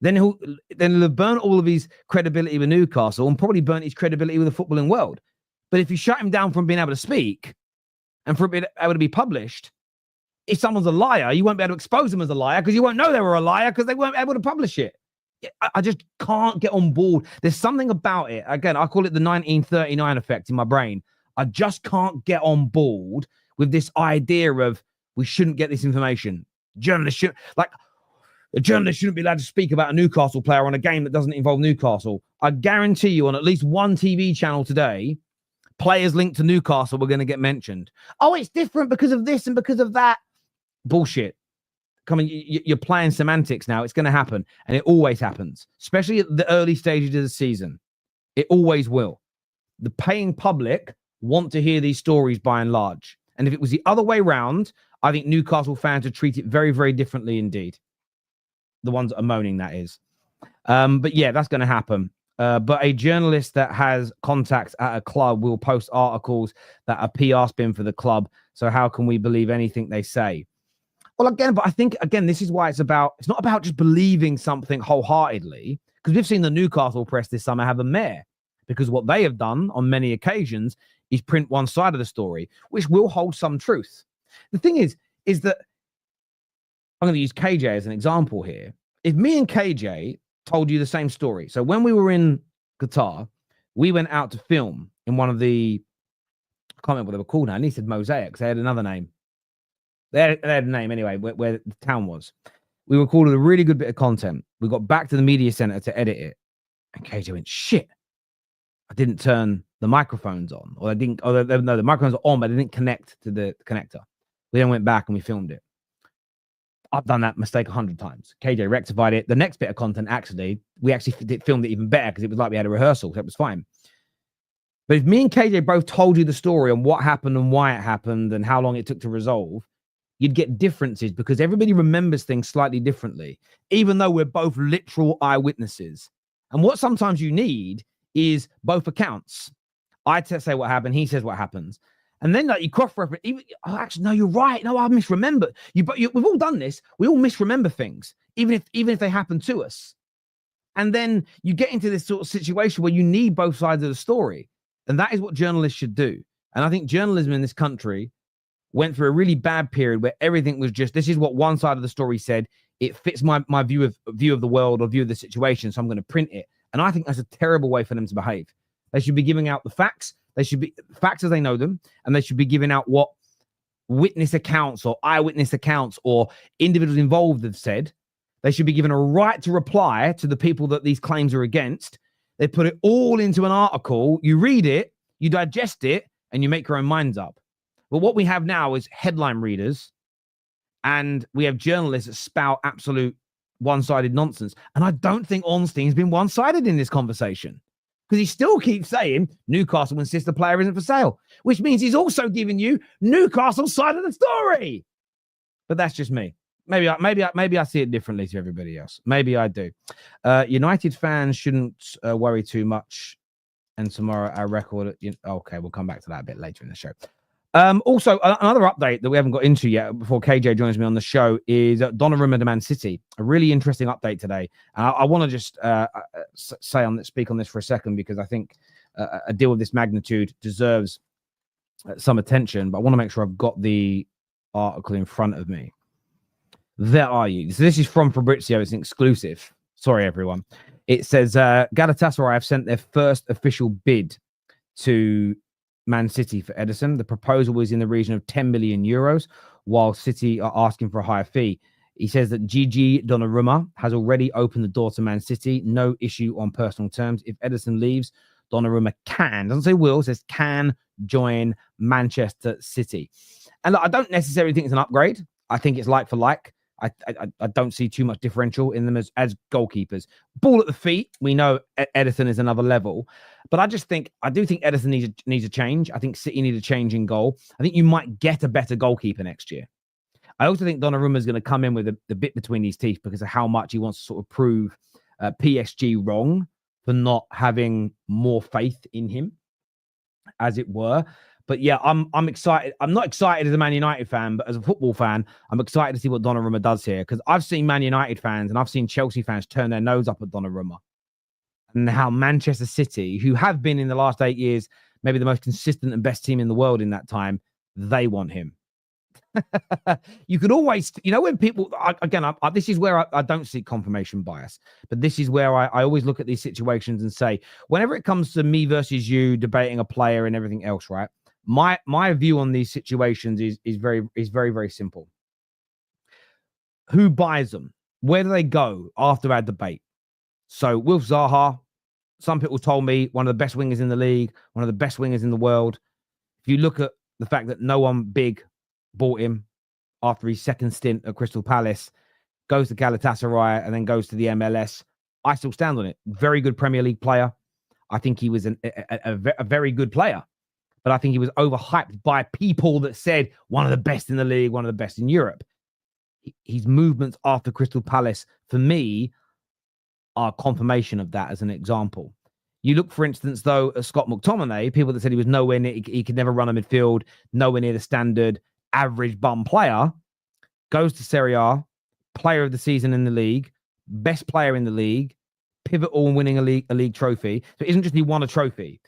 S1: then he'll have burnt all of his credibility with Newcastle and probably burnt his credibility with the footballing world. But if you shut him down from being able to speak and for being able to be published, if someone's a liar, you won't be able to expose them as a liar because you won't know they were a liar because they weren't able to publish it. I just can't get on board. There's something about it. Again, I call it the 1939 effect in my brain. I just can't get on board with this idea of we shouldn't get this information. Journalists shouldn't be allowed to speak about a Newcastle player on a game that doesn't involve Newcastle. I guarantee you on at least one TV channel today, players linked to Newcastle were going to get mentioned. Oh, it's different because of this and because of that. Bullshit. Come on, you're playing semantics now. It's going to happen. And it always happens, especially at the early stages of the season. It always will. The paying public want to hear these stories by and large. And if it was the other way around, I think Newcastle fans would treat it very, very differently indeed. The ones that are moaning, that is. But yeah, that's going to happen. But a journalist that has contacts at a club will post articles that are PR spin for the club. So how can we believe anything they say? Well, again, but I think, again, this is why it's not about just believing something wholeheartedly, because we've seen the Newcastle press this summer have a mare, because what they have done on many occasions is print one side of the story, which will hold some truth. The thing is that I'm going to use KJ as an example here. If me and KJ told you the same story, so when we were in Qatar, we went out to film in one of the, I can't remember what they were called now, and he said Mosaics. They had another name. They had a name anyway, where the town was. We recorded a really good bit of content. We got back to the media center to edit it. And KJ went, shit, I didn't turn the microphones on. Or no, the microphones are on, but they didn't connect to the connector. We then went back and we filmed it. I've done that mistake 100 times. KJ rectified it. The next bit of content, we actually filmed it even better because it was like we had a rehearsal, so it was fine. But if me and KJ both told you the story on what happened and why it happened and how long it took to resolve, you'd get differences because everybody remembers things slightly differently, even though we're both literal eyewitnesses. And what sometimes you need is both accounts. I say what happened, he says what happens. And then like you cross-reference, actually, no, you're right. No, I misremember. We've all done this. We all misremember things, even if they happen to us. And then you get into this sort of situation where you need both sides of the story. And that is what journalists should do. And I think journalism in this country went through a really bad period where everything was just, this is what one side of the story said. It fits my view of the world or view of the situation, so I'm going to print it. And I think that's a terrible way for them to behave. They should be giving out the facts. They should be facts as they know them, and they should be giving out what witness accounts or eyewitness accounts or individuals involved have said. They should be given a right to reply to the people that these claims are against. They put it all into an article. You read it, you digest it, and you make your own minds up. But what we have now is headline readers, and we have journalists that spout absolute one-sided nonsense. And I don't think Ornstein's been one-sided in this conversation, because he still keeps saying Newcastle insists the player isn't for sale, which means he's also giving you Newcastle's side of the story. But that's just me. Maybe I see it differently to everybody else. Maybe I do. United fans shouldn't worry too much. And tomorrow our record. Okay, we'll come back to that a bit later in the show. Also, another update that we haven't got into yet before KJ joins me on the show is Donnarumma to Man City. A really interesting update today. I want to just speak on this for a second, because I think a deal of this magnitude deserves some attention. But I want to make sure I've got the article in front of me. There are you. So this is from Fabrizio. It's an exclusive. Sorry, everyone. It says Galatasaray have sent their first official bid to Man City for Ederson. The proposal was in the region of 10 million euros, while City are asking for a higher fee. He says that Gigio Donnarumma has already opened the door to Man City. No issue on personal terms. If Ederson leaves, Donnarumma doesn't say will, says can join Manchester City. And look, I don't necessarily think it's an upgrade. I think it's like for like. I don't see too much differential in them as goalkeepers. Ball at the feet, we know Ederson is another level. But I do think Ederson needs a change. I think City need a change in goal. I think you might get a better goalkeeper next year. I also think Donnarumma is going to come in with the bit between his teeth because of how much he wants to sort of prove PSG wrong for not having more faith in him, as it were. But yeah, I'm excited. I'm not excited as a Man United fan, but as a football fan, I'm excited to see what Donnarumma does here, because I've seen Man United fans and I've seen Chelsea fans turn their nose up at Donnarumma. And how Manchester City, who have been in the last 8 years maybe the most consistent and best team in the world in that time, they want him. You could always, when people, this is where I don't see confirmation bias, but this is where I always look at these situations and say, whenever it comes to me versus you debating a player and everything else, right? My view on these situations is very, very simple. Who buys them? Where do they go after our debate? So with Zaha, some people told me one of the best wingers in the league, one of the best wingers in the world. If you look at the fact that no one big bought him after his second stint at Crystal Palace, goes to Galatasaray and then goes to the MLS, I still stand on it. Very good Premier League player. I think he was a very good player. But I think he was overhyped by people that said one of the best in the league, one of the best in Europe. His movements after Crystal Palace, for me, are confirmation of that as an example. You look, for instance, though, at Scott McTominay, people that said he was nowhere near, he could never run a midfield, nowhere near the standard average bum player, goes to Serie A, player of the season in the league, best player in the league, pivotal in winning a league trophy. So it isn't just he won a trophy.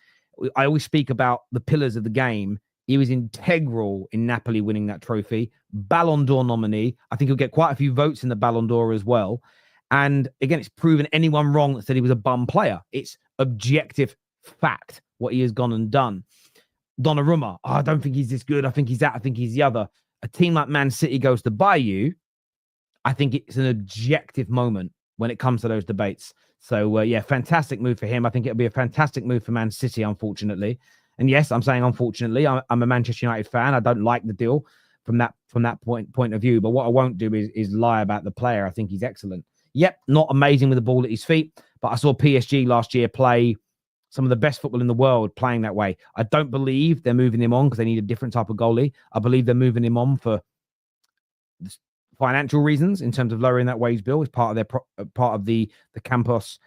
S1: I always speak about the pillars of the game. He was integral in Napoli winning that trophy. Ballon d'Or nominee. I think he'll get quite a few votes in the Ballon d'Or as well. And again, it's proven anyone wrong that said he was a bum player. It's objective fact what he has gone and done. Donnarumma, I don't think he's this good. I think he's that. I think he's the other. A team like Man City goes to buy you. I think it's an objective moment when it comes to those debates. So, yeah, fantastic move for him. I think it'll be a fantastic move for Man City, unfortunately. And yes, I'm saying unfortunately. I'm a Manchester United fan. I don't like the deal from that point of view. But what I won't do is lie about the player. I think he's excellent. Yep, not amazing with the ball at his feet. But I saw PSG last year play some of the best football in the world playing that way. I don't believe they're moving him on because they need a different type of goalie. I believe they're moving him on for financial reasons in terms of lowering that wage bill as part of the Campos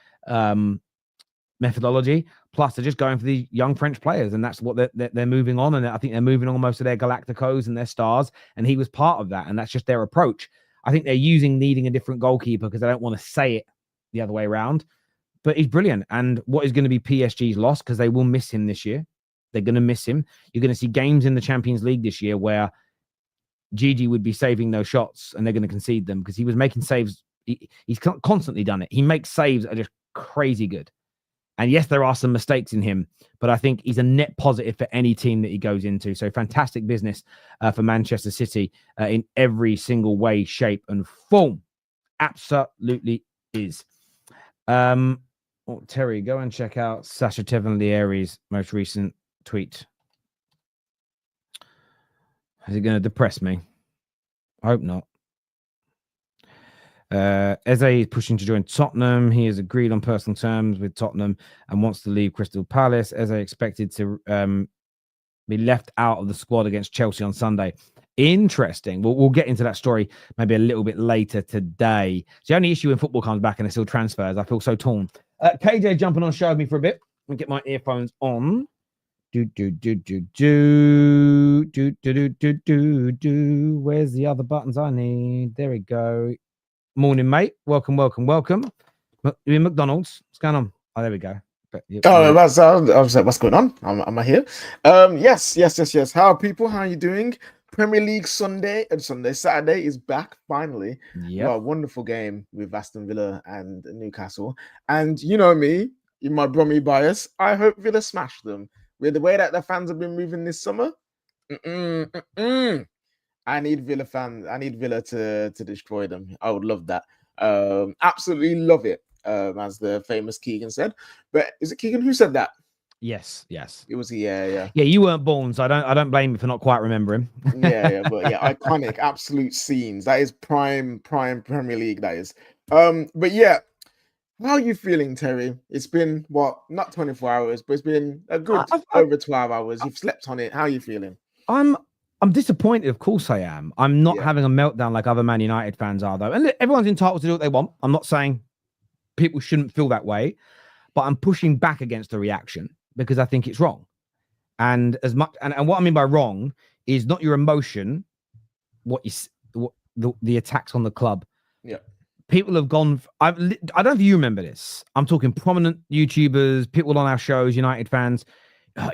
S1: methodology. Plus, they're just going for the young French players, and that's what they're moving on. And I think they're moving on most of their Galacticos and their stars, and he was part of that, and that's just their approach. I think they're needing a different goalkeeper because they don't want to say it the other way around. But he's brilliant, and what is going to be PSG's loss, because they will miss him this year. They're going to miss him. You're going to see games in the Champions League this year where Gigi would be saving those shots and they're going to concede them because he was making saves. He's constantly done it. He makes saves that are just crazy good. And yes, there are some mistakes in him, but I think he's a net positive for any team that he goes into. So fantastic business for Manchester City in every single way, shape, and form. Absolutely is. Terry, go and check out Sasha Tevin-Lieri's most recent tweet. Is it going to depress me? I hope not. Eze is pushing to join Tottenham. He has agreed on personal terms with Tottenham and wants to leave Crystal Palace. Eze expected to be left out of the squad against Chelsea on Sunday. Interesting. We'll get into that story maybe a little bit later today. It's the only issue when football comes back and it's still transfers. I feel so torn. KJ jumping on show with me for a bit. Let me get my earphones on. Where's the other buttons I need? There we go. Morning, mate. Welcome. You in McDonald's? What's going on? Oh, there we go.
S2: I was like, what's going on? Am I here? Yes. How are people? How are you doing? Premier League Saturday is back finally.
S1: Yeah.
S2: Well, wonderful game with Aston Villa and Newcastle. And you know me, in my Bromley bias, I hope Villa smash them. With the way that the fans have been moving this summer, I need Villa to destroy them. I would love that. Absolutely love it. As the famous Keegan said. But is it Keegan who said that?
S1: Yes.
S2: It was yeah.
S1: Yeah, you weren't born, so I don't blame you for not quite remembering.
S2: But iconic, absolute scenes. That is prime Premier League. That is. But yeah, how are you feeling, Terry? It's been not 24 hours, but it's been a good over 12 hours. You've slept on it. How are you feeling?
S1: I'm disappointed. Of course I am. I'm not having a meltdown like other Man United fans are, though. And everyone's entitled to do what they want. I'm not saying people shouldn't feel that way, but I'm pushing back against the reaction because I think it's wrong. And as much and what I mean by wrong is not your emotion, the attacks on the club.
S2: Yeah.
S1: People have gone. I don't know if you remember this. I'm talking prominent YouTubers, people on our shows, United fans.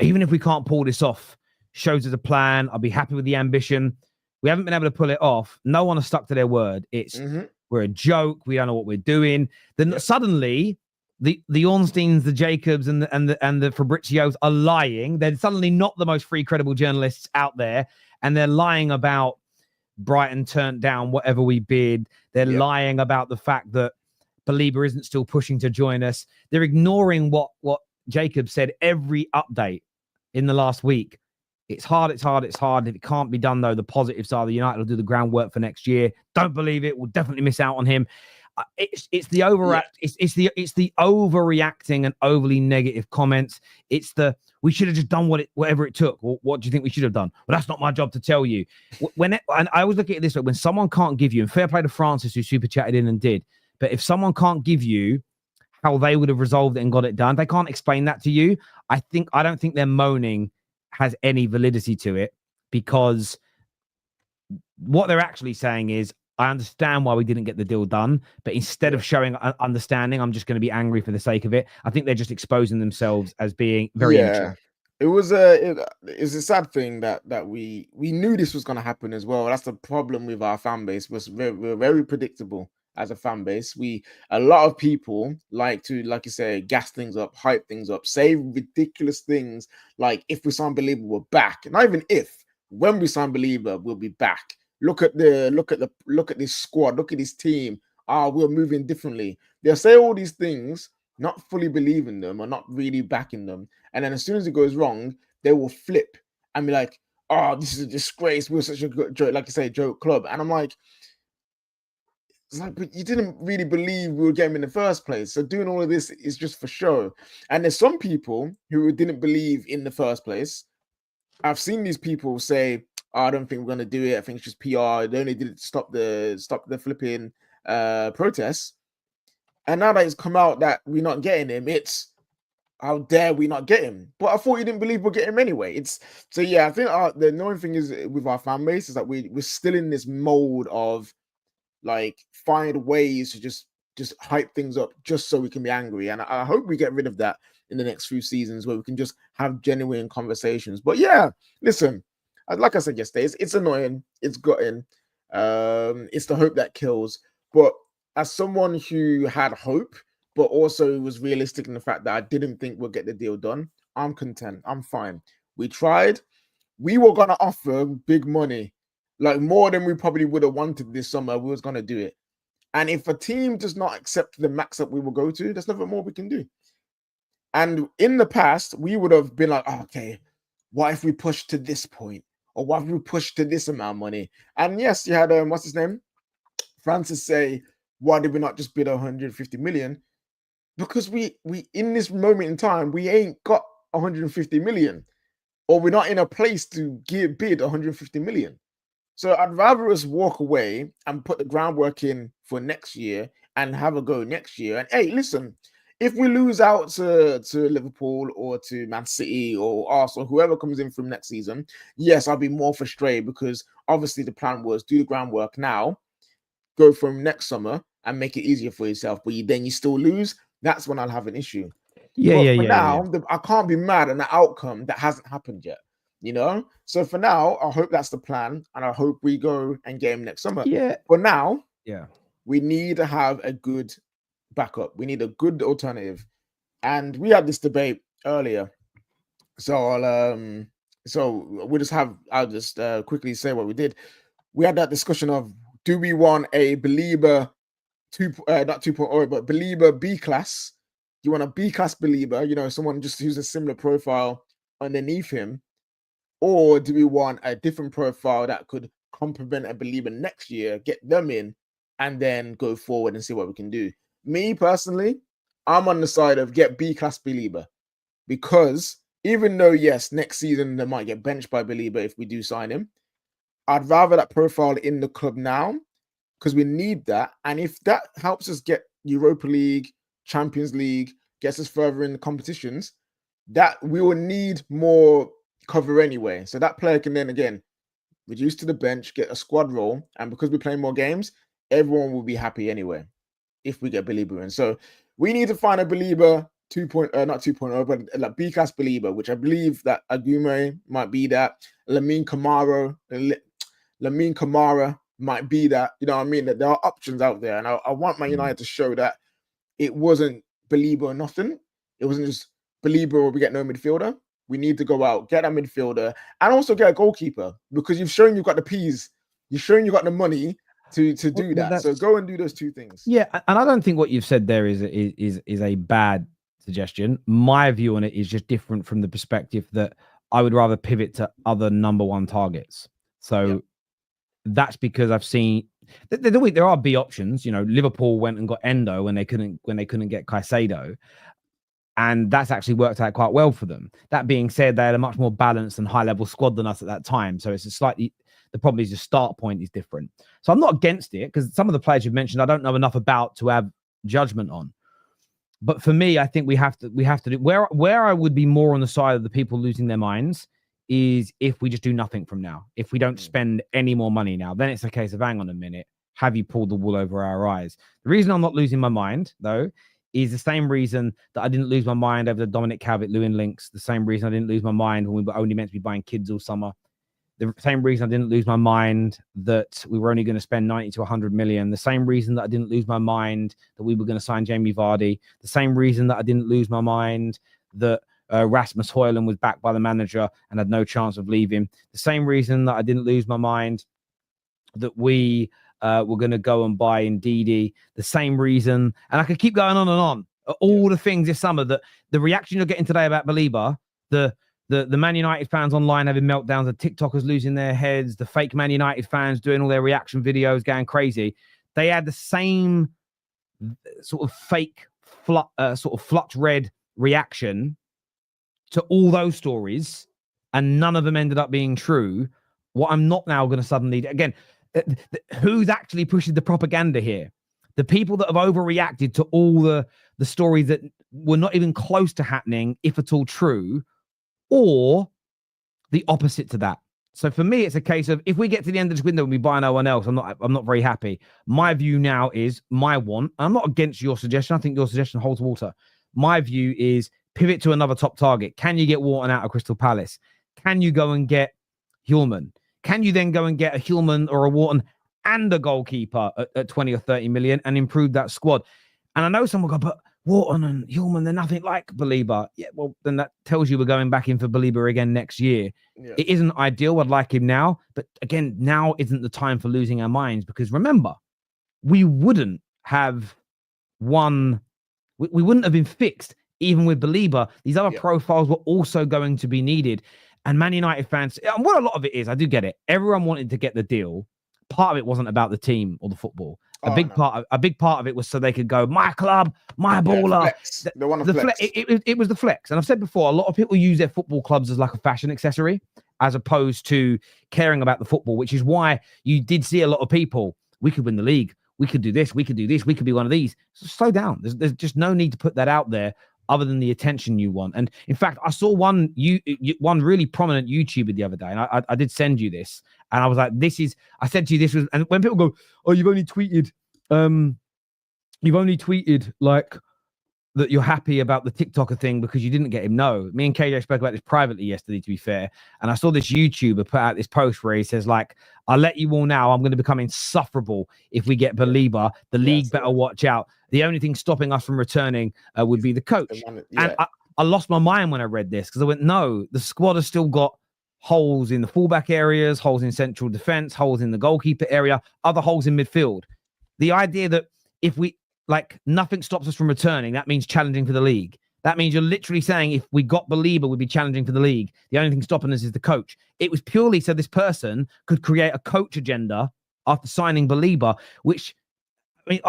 S1: Even if we can't pull this off, shows us a plan. I'll be happy with the ambition. We haven't been able to pull it off. No one has stuck to their word. It's we're a joke. We don't know what we're doing. Then suddenly, the Ornsteins, the Jacobs, and the Fabrizios are lying. They're suddenly not the most free, credible journalists out there, and they're lying about Brighton turned down whatever we bid. They're lying about the fact that Baleba isn't still pushing to join us. They're ignoring what Jacob said every update in the last week. It's hard. If it can't be done, though, the positives are the United will do the groundwork for next year. Don't believe it. We'll definitely miss out on him. It's the overreacting and overly negative comments. It's the we should have just done whatever it took. Or what do you think we should have done? Well, that's not my job to tell you. And I always look at it this way: when someone can't give you, and fair play to Francis who super chatted in and did, but if someone can't give you how they would have resolved it and got it done, they can't explain that to you. I don't think their moaning has any validity to it, because what they're actually saying is, I understand why we didn't get the deal done, but instead of showing understanding, I'm just going to be angry for the sake of it. I think they're just exposing themselves as being very immature.
S2: It's a sad thing that we knew this was going to happen as well. That's the problem with our fan base. We're very predictable as a fan base. A lot of people like to, like you say, gas things up, hype things up, say ridiculous things like, if we sign Baleba, we're back. Not even if, when we sign Baleba, we'll be back. Look at this squad. Look at this team. We're moving differently. They'll say all these things, not fully believing them or not really backing them. And then as soon as it goes wrong, they will flip and be like, "Oh, this is a disgrace. We're such a good joke," like you say, joke club. And I'm like, it's like, but you didn't really believe we were getting in the first place. So doing all of this is just for show. And there's some people who didn't believe in the first place. I've seen these people say, I don't think we're going to do it. I think it's just PR. They only did it to stop the flipping protests. And now that it's come out that we're not getting him, it's how dare we not get him? But I thought you didn't believe we'll get him anyway. I think the annoying thing is with our fan base is that we're still in this mode of like find ways to just hype things up just so we can be angry. And I hope we get rid of that in the next few seasons where we can just have genuine conversations. But yeah, listen, like I said yesterday, it's annoying. It's gutting. It's the hope that kills. But as someone who had hope, but also was realistic in the fact that I didn't think we'll get the deal done, I'm content. I'm fine. We tried. We were going to offer big money, like more than we probably would have wanted this summer. We was going to do it. And if a team does not accept the max that we will go to, there's nothing more we can do. And in the past, we would have been like, okay, what if we push to this point? Or what if we push to this amount of money? And yes, you had, what's his name? Francis say, why did we not just bid 150 million? Because we in this moment in time, we ain't got 150 million. Or we're not in a place to bid 150 million. So I'd rather us walk away and put the groundwork in for next year and have a go next year. And hey, listen, if we lose out to Liverpool or to Man City or Arsenal, whoever comes in from next season, yes, I'll be more frustrated because obviously the plan was do the groundwork now, go from next summer and make it easier for yourself. But then you still lose. That's when I'll have an issue. But for now, I can't be mad at the outcome that hasn't happened yet. You know, so for now, I hope that's the plan, and I hope we go and get him next summer.
S1: Yeah.
S2: For now,
S1: yeah,
S2: we need to have a good backup. We need a good alternative, and we had this debate earlier. So I'll just quickly say what we did. We had that discussion of, do we want a Baleba not 2.0, but Baleba B class? You want a B class Baleba, you know, someone just who's a similar profile underneath him, or do we want a different profile that could complement a Baleba next year, get them in, and then go forward and see what we can do? Me personally, I'm on the side of get B class Baleba, because even though, yes, next season they might get benched by Baleba if we do sign him, I'd rather that profile in the club now, because we need that. And if that helps us get Europa League, Champions League, gets us further in the competitions, that we will need more cover anyway. So that player can then again reduce to the bench, get a squad role, and because we're playing more games, everyone will be happy anyway if we get Baleba in. So we need to find a Baleba not 2.0, but like B class Baleba, which I believe that Agume might be that. Lamine Kamara might be that. You know what I mean? That there are options out there, and I want Man United to show that it wasn't Baleba or nothing. It wasn't just Baleba or we get no midfielder. We need to go out, get a midfielder, and also get a goalkeeper, because you've shown you've got the peas. You've shown you've got the money to do that. So go and do those two things.
S1: Yeah, and I don't think what you've said there is a bad suggestion. My view on it is just different from the perspective that I would rather pivot to other number one targets. So that's because I've seen there are B options. You know, Liverpool went and got Endo when they couldn't get Caicedo. And that's actually worked out quite well for them. That being said, they had a much more balanced and high-level squad than us at that time. So it's the problem is the start point is different. So I'm not against it, because some of the players you've mentioned, I don't know enough about to have judgment on. But for me, I think we have to do where I would be more on the side of the people losing their minds is if we just do nothing from now. If we don't spend any more money now, then it's a case of, hang on a minute, have you pulled the wool over our eyes? The reason I'm not losing my mind, though, is the same reason that I didn't lose my mind over the Dominic Calvert-Lewin links. The same reason I didn't lose my mind when we were only meant to be buying kids all summer. The same reason I didn't lose my mind that we were only going to spend 90 to 100 million. The same reason that I didn't lose my mind that we were going to sign Jamie Vardy. The same reason that I didn't lose my mind that Rasmus Højlund was backed by the manager and had no chance of leaving. The same reason that I didn't lose my mind that we we're going to go and buy Ndidi. The same reason, and I could keep going on and on. All the things this summer, that the reaction you're getting today about Baleba, the Man United fans online having meltdowns, the TikTokers losing their heads, the fake Man United fans doing all their reaction videos, going crazy. They had the same sort of fake, sort of flux red reaction to all those stories, and none of them ended up being true. What I'm not now going to suddenly again. Who's actually pushing the propaganda here? The people that have overreacted to all the stories that were not even close to happening, if at all true, or the opposite to that. So for me, it's a case of, if we get to the end of this window and we buy no one else, I'm not very happy. My view now is my want. I'm not against your suggestion. I think your suggestion holds water. My view is pivot to another top target. Can you get Wharton out of Crystal Palace? Can you go and get Hjulman? Can you then go and get a Hjulman or a Wharton and a goalkeeper at 20 or 30 million and improve that squad? And I know someone will go, but Wharton and Hjulman, they're nothing like Baleba. Yeah, well, then that tells you we're going back in for Baleba again next year. Yeah. It isn't ideal. I'd like him now. But again, now isn't the time for losing our minds, because remember, we wouldn't have won. We wouldn't have been fixed even with Baleba. These other profiles were also going to be needed. And Man United fans, and what a lot of it is, I do get it. Everyone wanted to get the deal. Part of it wasn't about the team or the football. A big part of it was so they could go, my club, my baller.
S2: They want to flex.
S1: It was the flex. And I've said before, a lot of people use their football clubs as like a fashion accessory, as opposed to caring about the football, which is why you did see a lot of people. We could win the league. we could do this, we could do this, we could be one of these. So slow down. There's just no need to put that out there other than the attention you want. And in fact, I saw one really prominent YouTuber the other day, and I did send you this, and I was like, I said to you, this was, and when people go, oh, you've only tweeted like that you're happy about the TikToker thing because you didn't get him. No, me and KJ spoke about this privately yesterday, to be fair. And I saw this YouTuber put out this post where he says, like, I'll let you all know I'm going to become insufferable if we get Baleba. The league better watch out. The only thing stopping us from returning would be the coach. And I lost my mind when I read this because I went, no, the squad has still got holes in the fullback areas, holes in central defense, holes in the goalkeeper area, other holes in midfield. The idea that if we, like, nothing stops us from returning, that means challenging for the league. That means you're literally saying if we got Baleba, we'd be challenging for the league. The only thing stopping us is the coach. It was purely so this person could create a coach agenda after signing Baleba, which, I mean,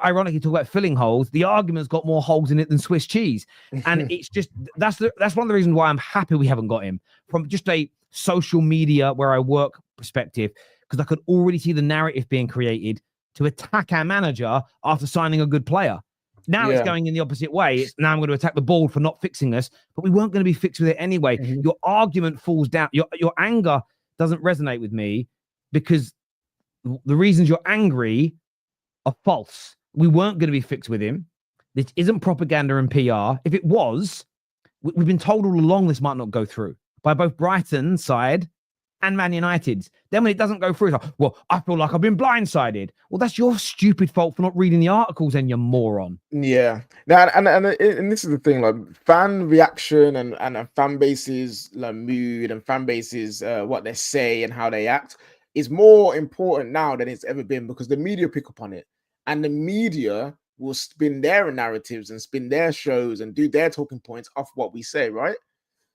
S1: ironically, talk about filling holes. The argument's got more holes in it than Swiss cheese. And it's just, that's one of the reasons why I'm happy we haven't got him from just a social media where I work perspective, because I could already see the narrative being created to attack our manager after signing a good player. Now it's going in the opposite way. It's now I'm going to attack the board for not fixing this, but we weren't going to be fixed with it anyway. Your argument falls down. Your anger doesn't resonate with me because the reasons you're angry are false. We weren't going to be fixed with him. This isn't propaganda and PR. If it was, we've been told all along this might not go through by both Brighton's side and Man United's. Then when it doesn't go through, it's like, well, I feel like I've been blindsided. Well, that's your stupid fault for not reading the articles, then, you moron.
S2: Yeah. Now, and this is the thing, like fan reaction and fan bases, like mood and fan bases, what they say and how they act is more important now than it's ever been, because the media pick up on it, and the media will spin their narratives and spin their shows and do their talking points off what we say, right?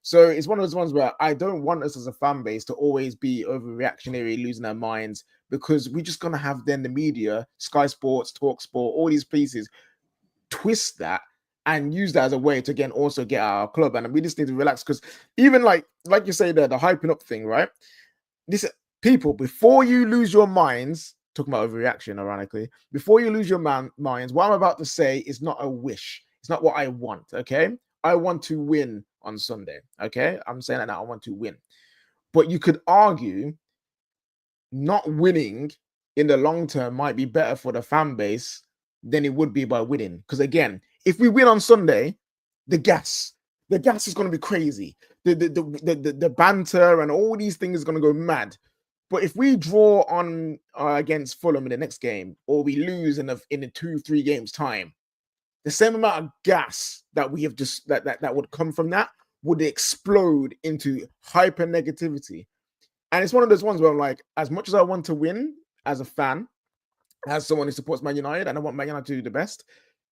S2: So it's one of those ones where I don't want us as a fan base to always be overreactionary, losing our minds, because we're just going to have then the media, Sky Sports, Talk Sport, all these pieces, twist that and use that as a way to, again, also get our club. And we just need to relax, because even like you say there, the hyping up thing, right? This, people, before you lose your minds, talking about overreaction, ironically, before you lose your minds, what I'm about to say is not a wish. It's not what I want, okay? I want to win on Sunday, okay? I'm saying that now, I want to win. But you could argue not winning in the long term might be better for the fan base than it would be by winning. Because again, if we win on Sunday, the gas is going to be crazy. The banter and all these things is going to go mad. But if we draw on against Fulham in the next game, or we lose in the 2-3 games time, the same amount of gas that we have just that would come from that would explode into hyper negativity. And it's one of those ones where I'm like, as much as I want to win as a fan, as someone who supports Man United, and I want Man United to do the best,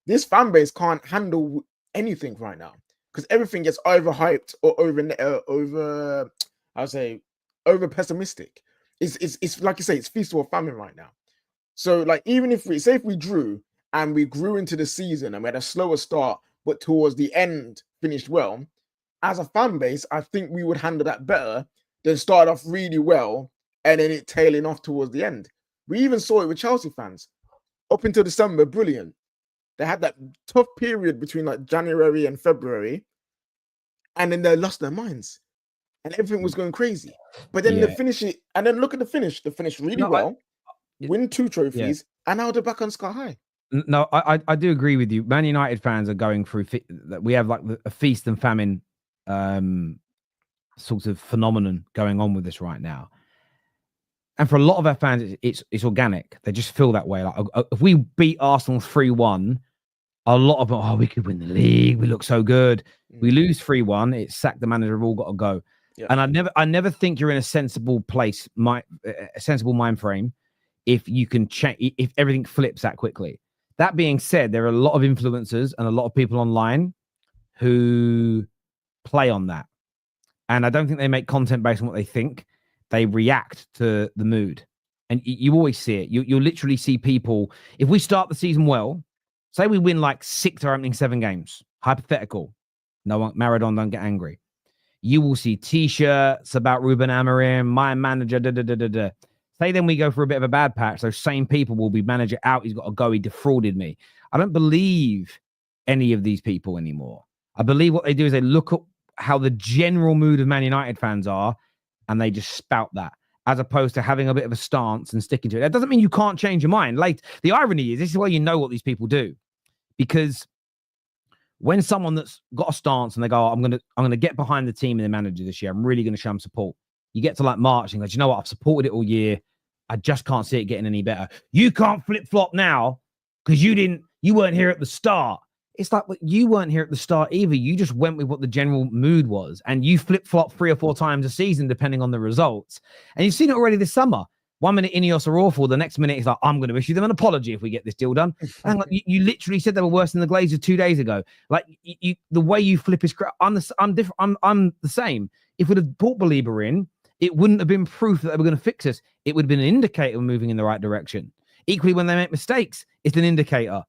S2: this fan base can't handle anything right now, because everything gets overhyped or over pessimistic. It's like you say, it's feast or famine right now. So like, even if we drew and we grew into the season and we had a slower start, but towards the end finished well, as a fan base, I think we would handle that better than start off really well and then it tailing off towards the end. We even saw it with Chelsea fans. Up until December, brilliant. They had that tough period between like January and February, and then they lost their minds and everything was going crazy. But then they finish it, and then look at the finish. They finished really well, win 2 trophies, and now they're back on sky high.
S1: No, I do agree with you. Man United fans are going through, we have like a feast and famine sort of phenomenon going on with this right now. And for a lot of our fans, it's organic. They just feel that way. Like, if we beat Arsenal 3-1, a lot of them, oh, we could win the league. We look so good. We lose 3-1. It's sack the manager. We've all got to go. Yeah. And I never think you're in a sensible place, a sensible mind frame, if you can change, if everything flips that quickly. That being said, there are a lot of influencers and a lot of people online who play on that. And I don't think they make content based on what they think. They react to the mood. And you always see it. You'll literally see people, if we start the season well, say we win like 6 or opening 7 games, hypothetical, no one, Maradona, don't get angry. You will see T-shirts about Ruben Amorim, my manager, Say then we go for a bit of a bad patch. Those same people will be manager out. He's got to go. He defrauded me. I don't believe any of these people anymore. I believe what they do is they look at how the general mood of Man United fans are, and they just spout that, as opposed to having a bit of a stance and sticking to it. That doesn't mean you can't change your mind. Like, the irony is, this is why you know what these people do. Because when someone that's got a stance and they go, I'm gonna get behind the team and the manager this year, I'm really going to show them support. You get to like March and go, you know what? I've supported it all year. I just can't see it getting any better. You can't flip-flop now because you weren't here at the start. It's like, well, you weren't here at the start either. You just went with what the general mood was, and you flip-flop 3 or 4 times a season depending on the results. And you've seen it already this summer. 1 minute Ineos are awful. The next minute it's like, I'm going to issue them an apology if we get this deal done. And like, you literally said they were worse than the Glazers 2 days ago. Like, the way you flip is crap. I'm different. I'm the same. If we'd have brought Baleba in, it wouldn't have been proof that they were going to fix us. It would have been an indicator of moving in the right direction. Equally, when they make mistakes, it's an indicator.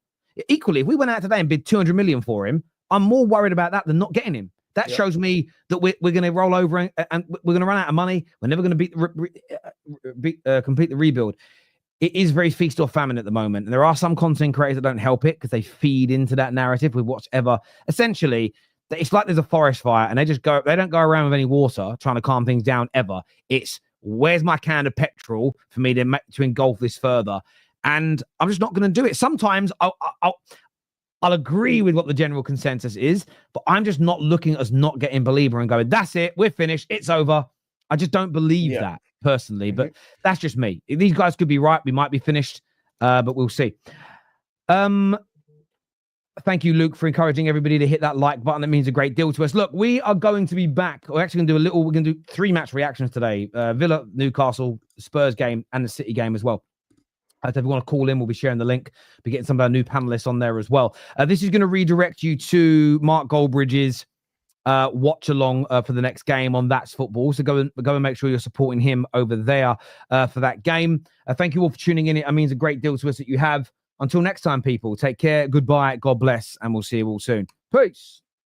S1: Equally, if we went out today and bid 200 million for him, I'm more worried about that than not getting him. That shows me that we're going to roll over and we're going to run out of money. We're never going to complete the rebuild. It is very feast or famine at the moment. And there are some content creators that don't help it because they feed into that narrative with whatever. Essentially, it's like there's a forest fire and they don't go around with any water trying to calm things down ever. It's, where's my can of petrol for me to engulf this further? And I'm just not going to do it. Sometimes I'll agree with what the general consensus is, but I'm just not looking at us not getting Baleba and going, that's it, we're finished, it's over. I just don't believe that personally, but that's just me. These guys could be right. We might be finished, but we'll see. Thank you, Luke, for encouraging everybody to hit that like button. That means a great deal to us. Look, we are going to be back. We're actually going to do we're going to do 3 match reactions today. Villa, Newcastle, Spurs game, and the City game as well. If you want to call in, we'll be sharing the link. Be getting some of our new panelists on there as well. This is going to redirect you to Mark Goldbridge's watch along for the next game on That's Football. So go and make sure you're supporting him over there for that game. Thank you all for tuning in. It means a great deal to us that you have. Until next time, people, take care. Goodbye. God bless. And we'll see you all soon. Peace.